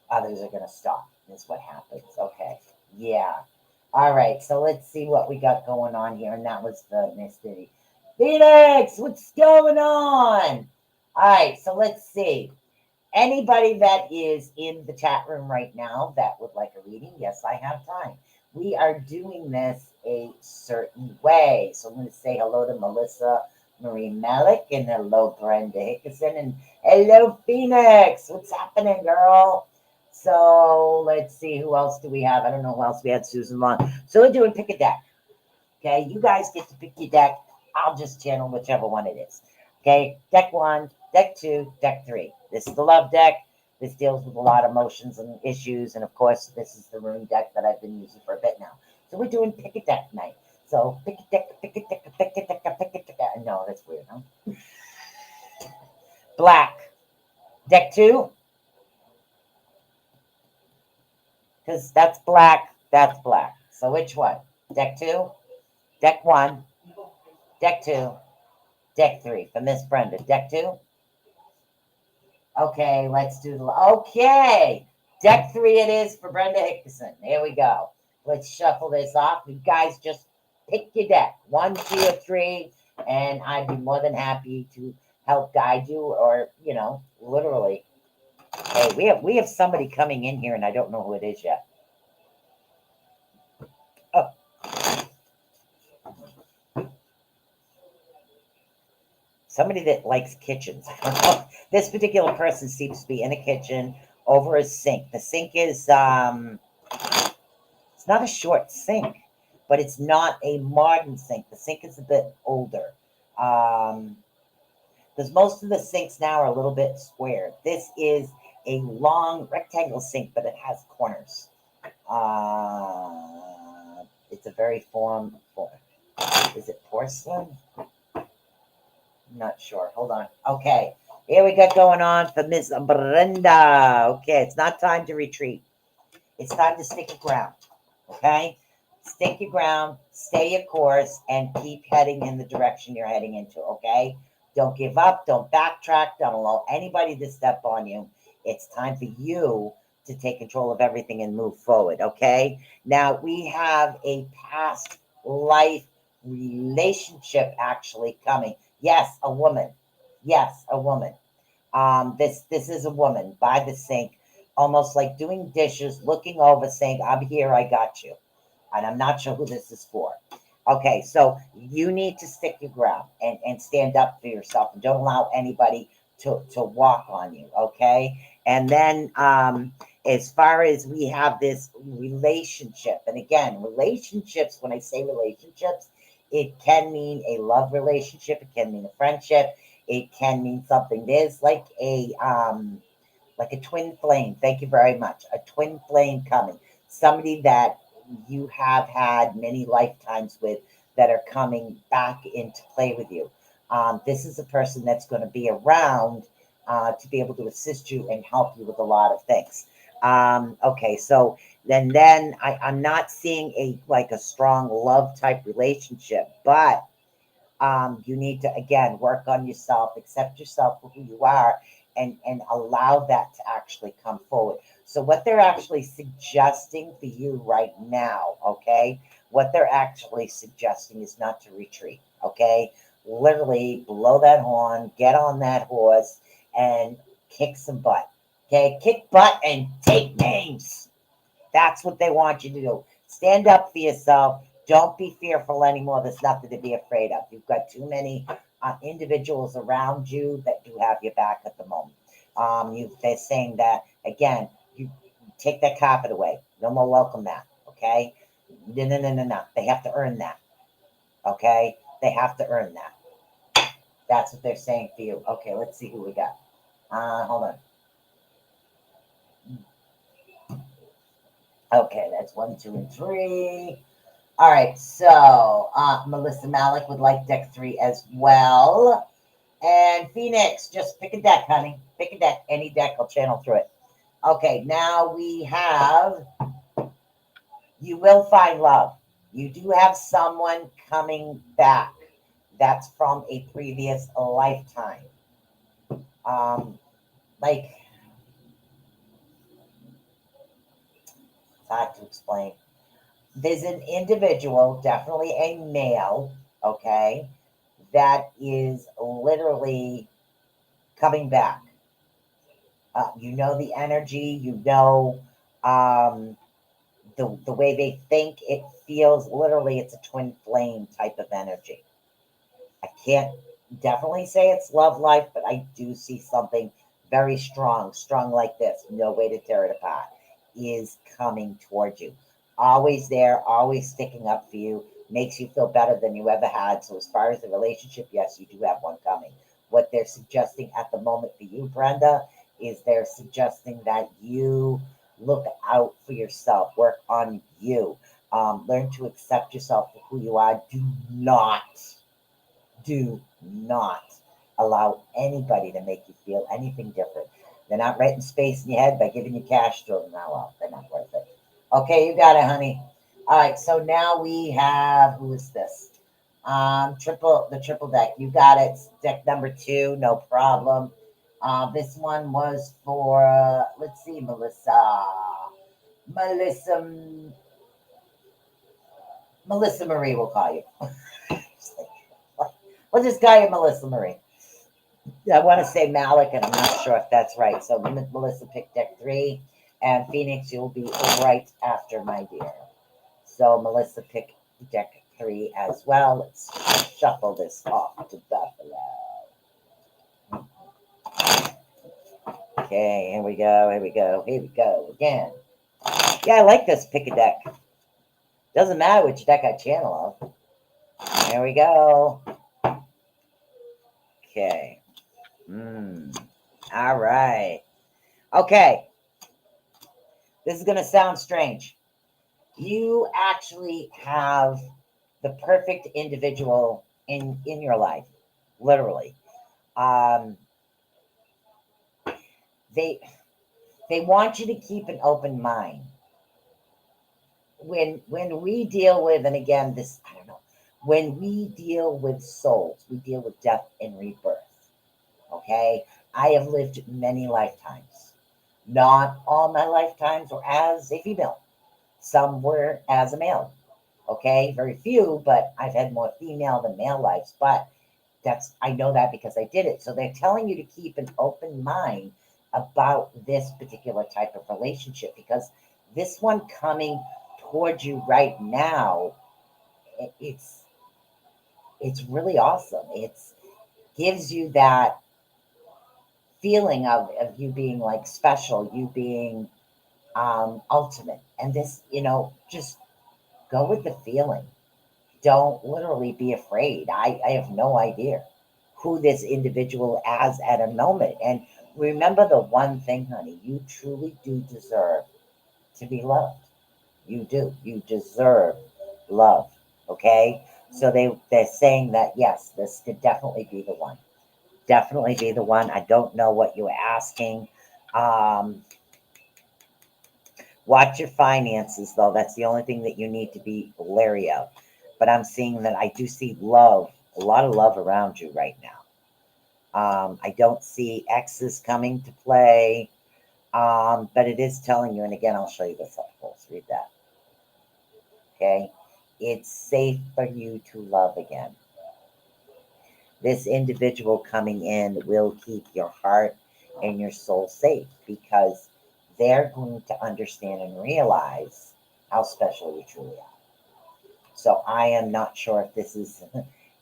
others are going to stop. That's what happens. Okay, yeah. All right, so let's see what we got going on here. And that was the mystery. Phoenix, what's going on? All right, so let's see. Anybody that is in the chat room right now that would like a reading, yes, I have time. We are doing this a certain way. So I'm going to say hello to Melissa Marie Malik, and hello Brenda Hickerson, and hello Phoenix. What's happening, girl? So let's see, who else do we have? I don't know who else we had. Susan Long. So we're doing pick a deck. Okay, you guys get to pick your deck. I'll just channel whichever one it is. Okay, deck 1, deck 2, deck 3. This is the love deck. This deals with a lot of emotions and issues. And of course, this is the rune deck that I've been using for a bit now. So we're doing pick a deck tonight. So pick a deck, pick a deck, pick a deck, pick a deck. No, that's weird, huh? Black. Deck 2. Because that's black, that's black. So which one? Deck 2, deck 1, deck 2, deck 3. For Miss Brenda. Deck 2. Okay, let's do the, okay. Deck 3 it is for Brenda Hickerson. Here we go. Let's shuffle this off. You guys just pick your deck. 1, 2, or 3. And I'd be more than happy to help guide you, or, you know, literally. Hey, we have somebody coming in here and I don't know who it is yet. Oh. somebody that likes kitchens. This particular person seems to be in a kitchen over a sink. The sink is it's not a short sink, but it's not a modern sink. The sink is a bit older. Because most of the sinks now are a little bit square. This is a long rectangle sink, but it has corners. It's a very form. Is it porcelain? I'm not sure. Hold on. Okay. Here we got going on for Miss Brenda. Okay, it's not time to retreat. It's time to stick your ground. Okay? Stick your ground, stay your course, and keep heading in the direction you're heading into. Okay? Don't give up. Don't backtrack. Don't allow anybody to step on you. It's time for you to take control of everything and move forward. Okay? Now, we have a past life relationship actually coming. Yes, a woman. Yes, a woman. This is a woman by the sink, almost like doing dishes, looking over, saying, "I'm here, I got you." And I'm not sure who this is for. Okay, so you need to stick your ground and stand up for yourself and don't allow anybody to walk on you. Okay, and then as far as we have this relationship, and again, relationships, when I say relationships, it can mean a love relationship, it can mean a friendship, it can mean something. There's like a twin flame. Thank you very much. A twin flame coming. Somebody that you have had many lifetimes with that are coming back into play with you. This is a person that's going to be around to be able to assist you and help you with a lot of things. Okay, so then I'm not seeing a strong love type relationship, but you need to again work on yourself, accept yourself for who you are, and allow that to actually come forward. So what they're actually suggesting for you right now, okay, what they're actually suggesting is not to retreat. Okay, literally blow that horn, get on that horse, and kick some butt. Okay, kick butt and take names. That's what they want you to do. Stand up for yourself. Don't be fearful anymore. There's nothing to be afraid of. You've got too many individuals around you that do have your back at the moment. They're saying that, again, you take that carpet away. No more welcome that, okay? No. They have to earn that, okay? They have to earn that. That's what they're saying for you. Okay, let's see who we got. Hold on. Okay, that's 1, 2, and 3. All right, so Melissa Malik would like deck 3 as well. And Phoenix, just pick a deck, honey. Pick a deck. Any deck, I'll channel through it. Okay, now we have, you will find love. You do have someone coming back. That's from a previous lifetime. Like, it's hard to explain. There's an individual, definitely a male, okay, that is literally coming back. You know the energy, you know the way they think, it feels literally it's a twin flame type of energy. I can't definitely say it's love life, but I do see something very strong like this, no way to tear it apart, is coming towards you. Always there, always sticking up for you, makes you feel better than you ever had. So as far as the relationship, yes, you do have one coming. What they're suggesting at the moment for you, Brenda, is they're suggesting that you look out for yourself, work on you, learn to accept yourself for who you are. Do not allow anybody to make you feel anything different. They're not renting space in your head by giving you cash, throw them now out. They're not worth it. Okay, you got it, honey. All right, so now we have, who is this? The triple deck. You got it. Deck number 2, no problem. This one was for, let's see, Melissa Marie, we'll call you. Well, this guy and Melissa Marie. I want to say Malik, and I'm not sure if that's right. So Melissa picked deck 3, and Phoenix, you'll be right after, my dear. So Melissa picked deck 3 as well. Let's shuffle this off to Buffalo. Okay, here we go, here we go, here we go again. Yeah, I like this pick a deck. Doesn't matter which deck I channel of. There we go. Okay. All right. Okay. This is going to sound strange. You actually have the perfect individual in your life, literally. They want you to keep an open mind. When we deal with, and again, this, I don't know, when we deal with souls, we deal with death and rebirth. Okay, I have lived many lifetimes. Not all my lifetimes were as a female. Some were as a male. Okay, very few, but I've had more female than male lives. But I know that because I did it. So they're telling you to keep an open mind about this particular type of relationship, because this one coming towards you right now, it's really awesome. It gives you that feeling of you being like special, you being ultimate. And this, just go with the feeling. Don't literally be afraid. I have no idea who this individual is at a moment. And remember the one thing, honey, you truly do deserve to be loved. You do. You deserve love. Okay? So they're saying that, yes, this could definitely be the one. Definitely be the one. I don't know what you were asking. Watch your finances, though. That's the only thing that you need to be wary of. But I'm seeing that I do see love, a lot of love around you right now. I don't see exes coming to play, but it is telling you, and again, I'll show you this up close. Read that. Okay? It's safe for you to love again. This individual coming in will keep your heart and your soul safe, because they're going to understand and realize how special you truly are. So I am not sure if this is,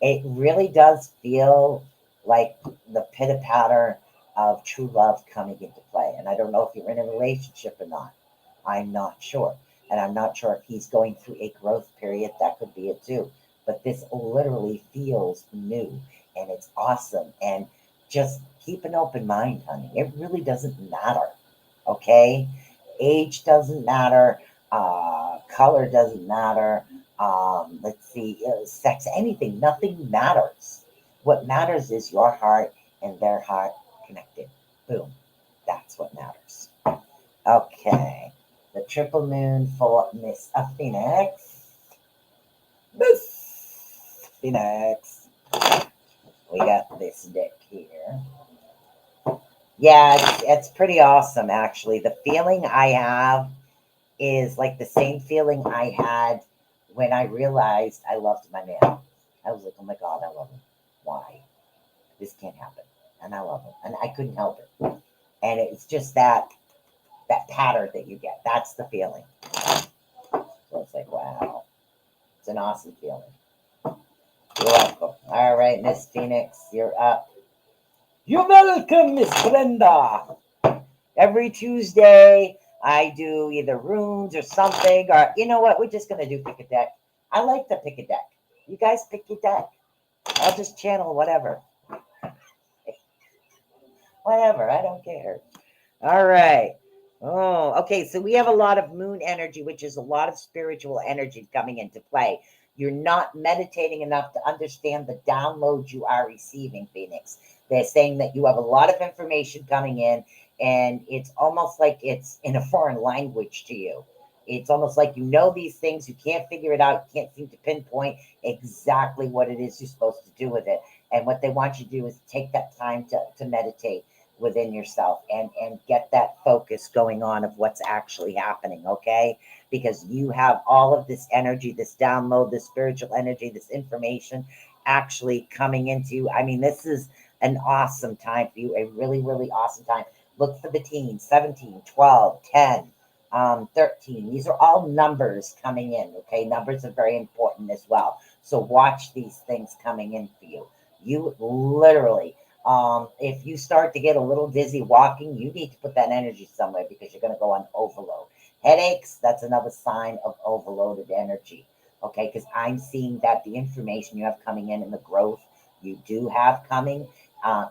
it really does feel like the pitter patter of true love coming into play. And I don't know if you're in a relationship or not. I'm not sure. And I'm not sure if he's going through a growth period. That could be it too. But this literally feels new, and it's awesome. And just keep an open mind, honey. It really doesn't matter. Okay? Age doesn't matter. Color doesn't matter. Let's see, sex, anything, nothing matters. What matters is your heart and their heart connected. Boom. That's what matters. Okay. The triple moon for Miss Phoenix. Miss Phoenix. We got this deck here. Yeah, it's pretty awesome, actually. The feeling I have is like the same feeling I had when I realized I loved my man. I was like, oh my God, I love him. Why? This can't happen. And I love him. And I couldn't help it. And it's just that pattern that you get. That's the feeling. So it's like, wow. It's an awesome feeling. You're welcome. All right, Miss Phoenix, you're up. You're welcome, Miss Brenda. Every Tuesday, I do either runes or something, or you know what? We're just going to do pick a deck. I like to pick a deck. You guys pick your deck. I'll just channel whatever. Whatever. I don't care. All right. Oh, okay. So we have a lot of moon energy, which is a lot of spiritual energy coming into play. You're not meditating enough to understand the download you are receiving, Phoenix. They're saying that you have a lot of information coming in, and it's almost like it's in a foreign language to you. It's almost like you know these things, you can't figure it out, you can't seem to pinpoint exactly what it is you're supposed to do with it. And what they want you to do is take that time to meditate within yourself and get that focus going on of what's actually happening, okay? Because you have all of this energy, this download, this spiritual energy, this information actually coming into you. I mean, this is an awesome time for you, a really, really awesome time. Look for the teens, 17, 12, 10, 13. These are all numbers coming in, okay? Numbers are very important as well. So watch these things coming in for you. You literally If you start to get a little dizzy walking, you need to put that energy somewhere because you're going to go on overload. Headaches, that's another sign of overloaded energy. Okay, because I'm seeing that the information you have coming in and the growth you do have coming,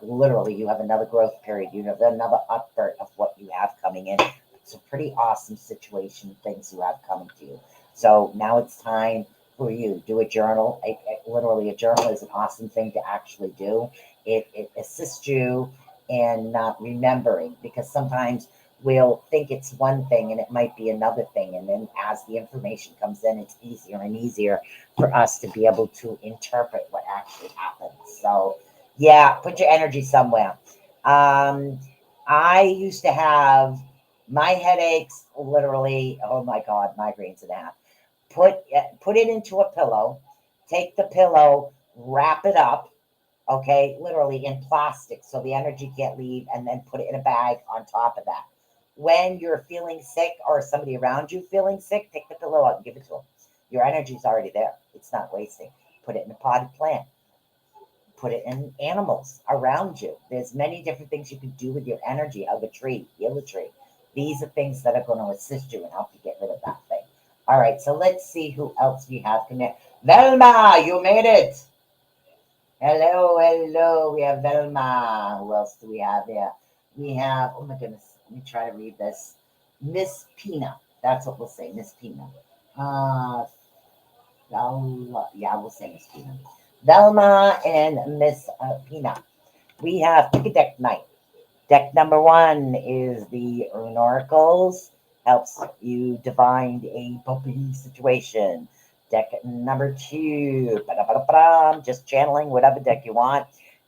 literally, you have another growth period. You have another upbirth of what you have coming in. It's a pretty awesome situation, things you have coming to you. So now it's time for you. Do a journal. Literally, a journal is an awesome thing to actually do. It assists you in not remembering because sometimes we'll think it's one thing and it might be another thing. And then as the information comes in, it's easier and easier for us to be able to interpret what actually happens. So, yeah, put your energy somewhere. Um, I used to have my headaches literally, oh my God, migraines and a half. Put it into a pillow, take the pillow, wrap it up, okay, literally in plastic so the energy can't leave, and then put it in a bag on top of that. When you're feeling sick or somebody around you feeling sick, take the pillow out and give it to them. Your energy's already there. It's not wasting. Put it in a potted plant. Put it in animals around you. There's many different things you can do with your energy. Hug a tree, heal a tree. These are things that are going to assist you and help you get rid of that thing. All right, so let's see who else we have connected. Velma, you made it. Hello, hello. We have Velma. Who else do we have here? We have, oh my goodness, let me try to read this. Miss Pina. That's what we'll say, Miss Pina. Uh, yeah, we'll say Miss Pina. Velma and Miss Pina. We have pick a deck night. Deck number one is the Rune Oracles. Helps you divine a bumpy situation. Deck number two, just channeling whatever deck you want.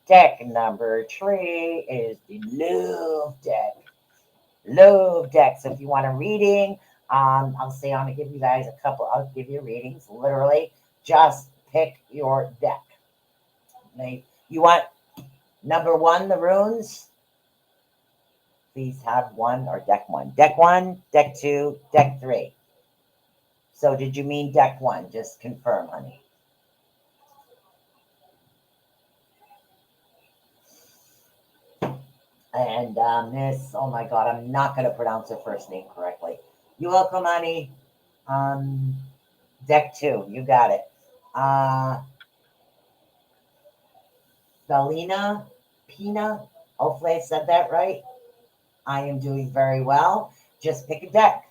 Deck number three is the Love deck. Love deck. So if you want a reading, I'll say I'm gonna give you guys a couple. I'll give you readings. Literally, just pick your deck. You want number one, the runes. Please have one or deck one. Deck one, deck two, deck three. So did you mean deck one? Just confirm, honey. And Miss, oh my God, I'm not going to pronounce her first name correctly. You're welcome, honey. Deck two, you got it. Selena Pina, hopefully I said that right. I am doing very well. Just pick a deck.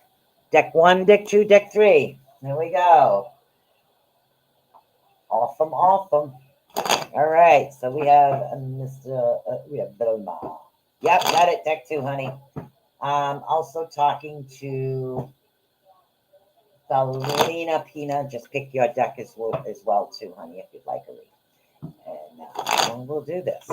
Deck one, deck two, deck three. There we go. Awesome, awesome. All right, so we have we have Vilma. Yep, got it. Deck two, honey. Also talking to Selena Pina. Just pick your deck as well too, honey, if you'd like a read. And we'll do this.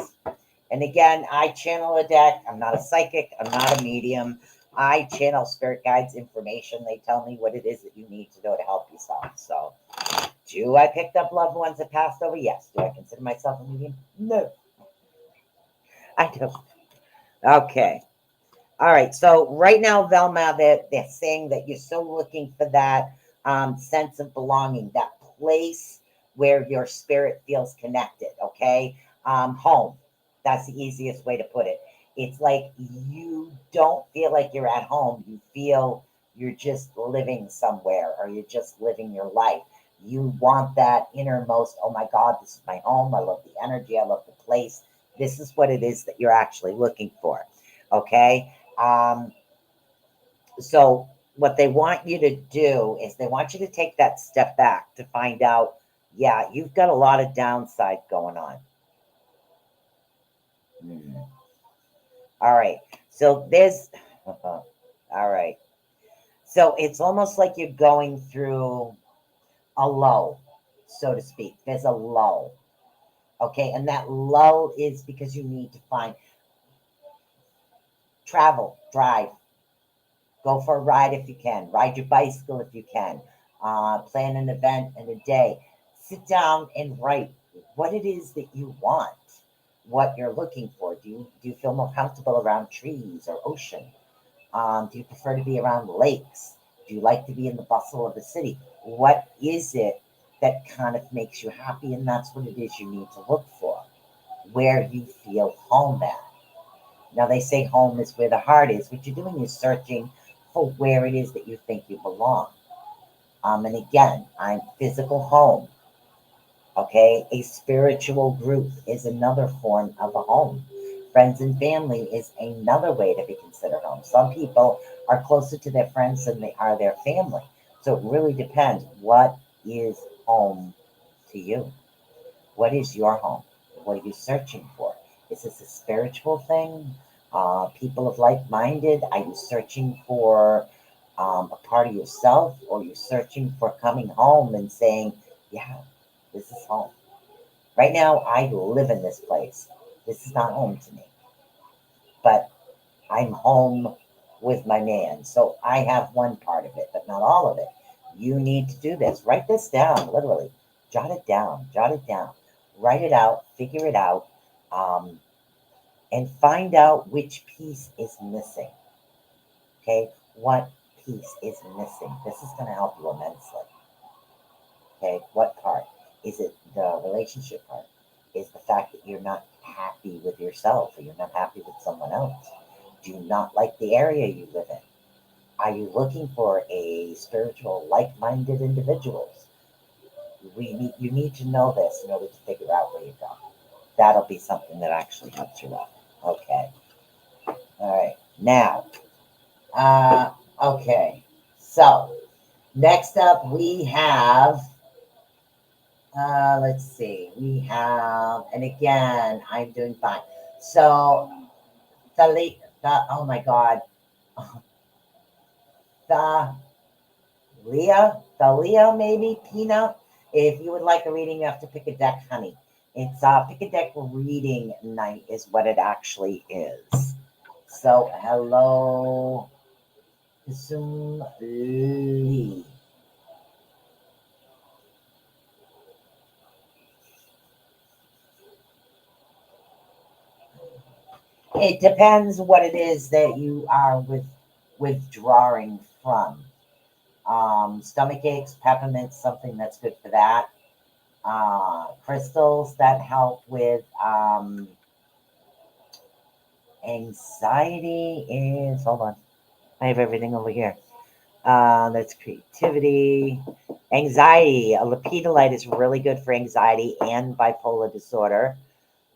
And again, I channel a deck. I'm not a psychic. I'm not a medium. I channel spirit guides information. They tell me what it is that you need to know to help yourself. So, do I pick up loved ones that passed over? Yes. Do I consider myself a medium? No. I don't. Okay. All right. So right now, Velma, they're saying that you're still looking for that sense of belonging, that place where your spirit feels connected. Okay. Home. That's the easiest way to put it. It's like you don't feel like you're at home. You feel you're just living somewhere or you're just living your life. You want that innermost, oh my God, this is my home. I love the energy. I love the place. This is what it is that you're actually looking for. Okay. So what they want you to do is they want you to take that step back to find out, yeah, you've got a lot of downside going on. All right. So there's, all right. So it's almost like you're going through a lull, so to speak. There's a lull. Okay. And that lull is because you need to find travel, drive, go for a ride if you can, ride your bicycle if you can, plan an event in a day. Sit down and write what it is that you want, what you're looking for. Do you feel more comfortable around trees or ocean? Do you prefer to be around lakes? Do you like to be in the bustle of the city? What is it that kind of makes you happy? And that's what it is you need to look for. where you feel home at. Now, they say home is where the heart is. What you're doing is searching for where it is that you think you belong. And again, I'm physical home. Okay, a spiritual group is another form of a home. Friends and family is another way to be considered home. Some people are closer to their friends than they are their family. So it really depends. What is home to you? What is your home? What are you searching for? Is this a spiritual thing? People of like-minded? Are you searching for a part of yourself, or are you searching for coming home and saying, yeah, this is home? Right now, I live in this place. This is not home to me, but I'm home with my man. So I have one part of it, but not all of it. You need to do this. Write this down, literally. Jot it down. Jot it down. Write it out. Figure it out. And find out which piece is missing. Okay? What piece is missing? This is going to help you immensely. Okay? What part? Is it the relationship part? Is the fact that you're not happy with yourself, or you're not happy with someone else? Do you not like the area you live in? Are you looking for a spiritual, like-minded individuals? You need to know this in order to figure out where you go. That'll be something that actually helps you out. Okay. All right. Now, okay. So, next up we have, let's see. We have, and again, I'm doing fine. So, oh my God. Thalia, maybe, Pina. If you would like a reading, you have to pick a deck, honey. It's pick a deck reading night is what it actually is. So, hello, Sum Lee. It depends what it is that you are withdrawing from. Stomach aches, peppermint, something that's good for that. Crystals that help with anxiety is, hold on, I have everything over here. That's creativity. Anxiety, a lepidolite is really good for anxiety and bipolar disorder.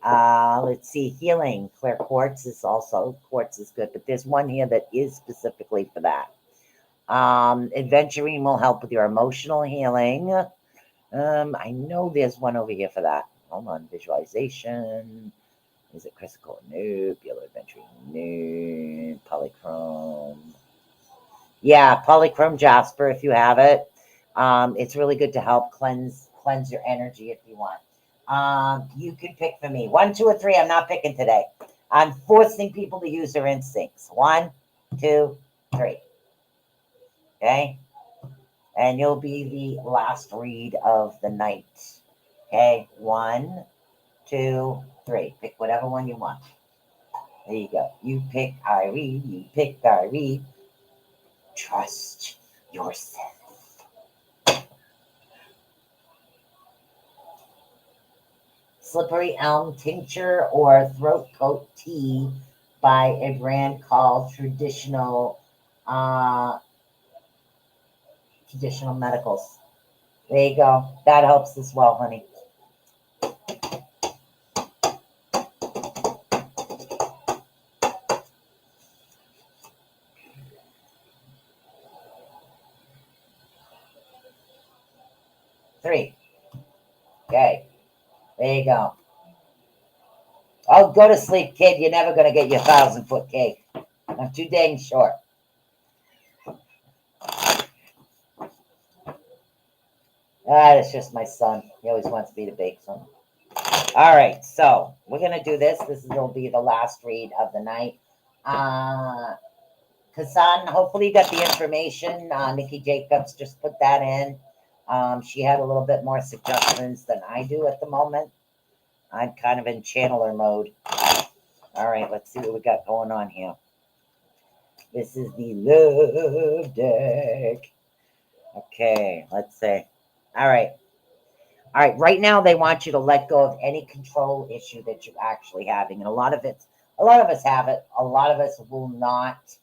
Let's see, healing, clear quartz is good, but there's one here that is specifically for that. Adventuring will help with your emotional healing. I know there's one over here for that. Hold on, visualization. Is it crystal? Nope. Yellow adventuring? Nope. Polychrome. Yeah, polychrome jasper if you have it. It's really good to help cleanse your energy if you want. You can pick for me. 1, 2, or 3. I'm not picking today. I'm forcing people to use their instincts. 1, 2, 3. Okay? And you'll be the last read of the night. Okay? 1, 2, 3. Pick whatever one you want. There you go. You pick, I read. You pick, I read. Trust yourself. Slippery elm tincture or throat coat tea by a brand called Traditional Medicals. There you go. That helps as well, honey. Three. Okay. There you go. Oh, go to sleep, kid. You're never going to get your 1,000-foot cake. I'm too dang short. It's just my son. He always wants me to bake something. All right, so we're going to do this. This will be the last read of the night. Kassan, hopefully you got the information. Nikki Jacobs just put that in. She had a little bit more suggestions than I do at the moment. I'm kind of in channeler mode. All right, let's see what we got going on here. This is the love deck. Okay, let's see. All right. All right, right now they want you to let go of any control issue that you're actually having. And a lot of us have it. A lot of us will not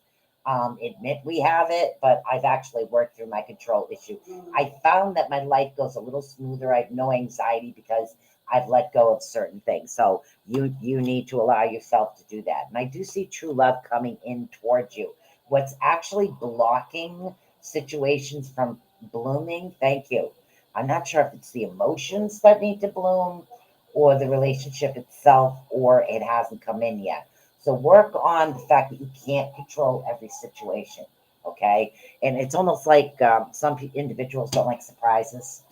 admit we have it, but I've actually worked through my control issue. I found that my life goes a little smoother. I have no anxiety because I've let go of certain things. So you need to allow yourself to do that. And I do see true love coming in towards you. What's actually blocking situations from blooming? Thank you. I'm not sure if it's the emotions that need to bloom or the relationship itself, or it hasn't come in yet. So work on the fact that you can't control every situation. Okay. And it's almost like some individuals don't like surprises.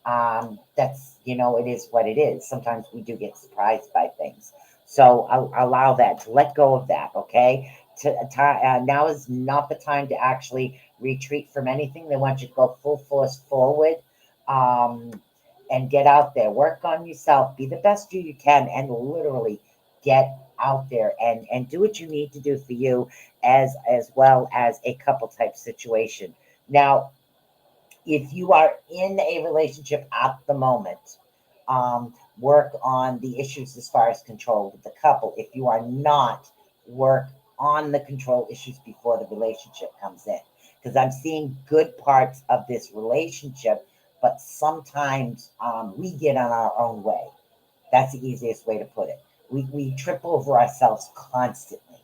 That's, it is what it is. Sometimes we do get surprised by things. So allow that, to let go of that. Okay. Now is not the time to actually retreat from anything. They want you to go full force forward, um, and get out there, work on yourself, be the best you can, and literally get out there and do what you need to do for you, as well as a couple type situation. Now, if you are in a relationship at the moment, work on the issues as far as control with the couple. If you are not, work on the control issues before the relationship comes in. Because I'm seeing good parts of this relationship, but sometimes we get on our own way. That's the easiest way to put it. We trip over ourselves constantly.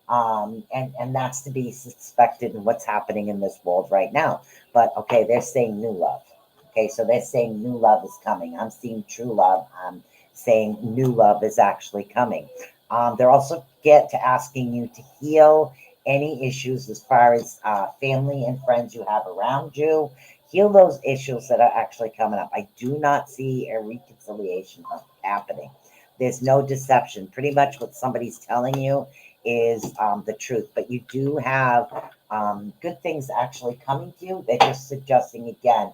And that's to be suspected in what's happening in this world right now. But okay, they're saying new love. Okay, so they're saying new love is coming. I'm seeing true love. I'm saying new love is actually coming. They're also get to asking you to heal any issues as far as family and friends you have around you. Heal those issues that are actually coming up. I do not see a reconciliation happening. There's no deception. Pretty much what somebody's telling you is the truth. But you do have good things actually coming to you. They're just suggesting again,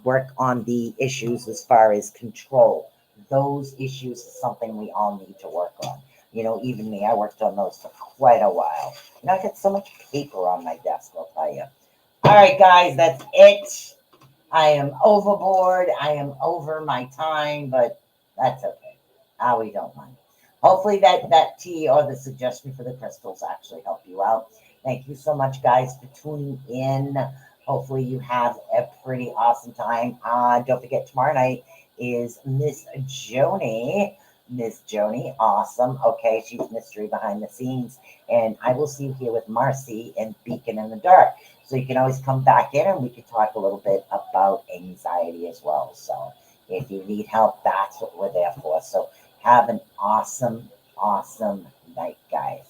work on the issues as far as control. Those issues is something we all need to work on. Even me, I worked on those for quite a while. I got so much paper on my desk, I'll tell you. All right, guys, that's it. I am overboard. I am over my time, but that's okay. We don't mind. Hopefully that tea or the suggestion for the crystals actually help you out. Thank you so much, guys, for tuning in. Hopefully you have a pretty awesome time. Don't forget, tomorrow night is Miss Joni. Miss Joni, awesome. Okay, she's mystery behind the scenes. And I will see you here with Marcy and Beacon in the Dark. So you can always come back in and we can talk a little bit about anxiety as well. So if you need help, that's what we're there for. So have an awesome, awesome night, guys.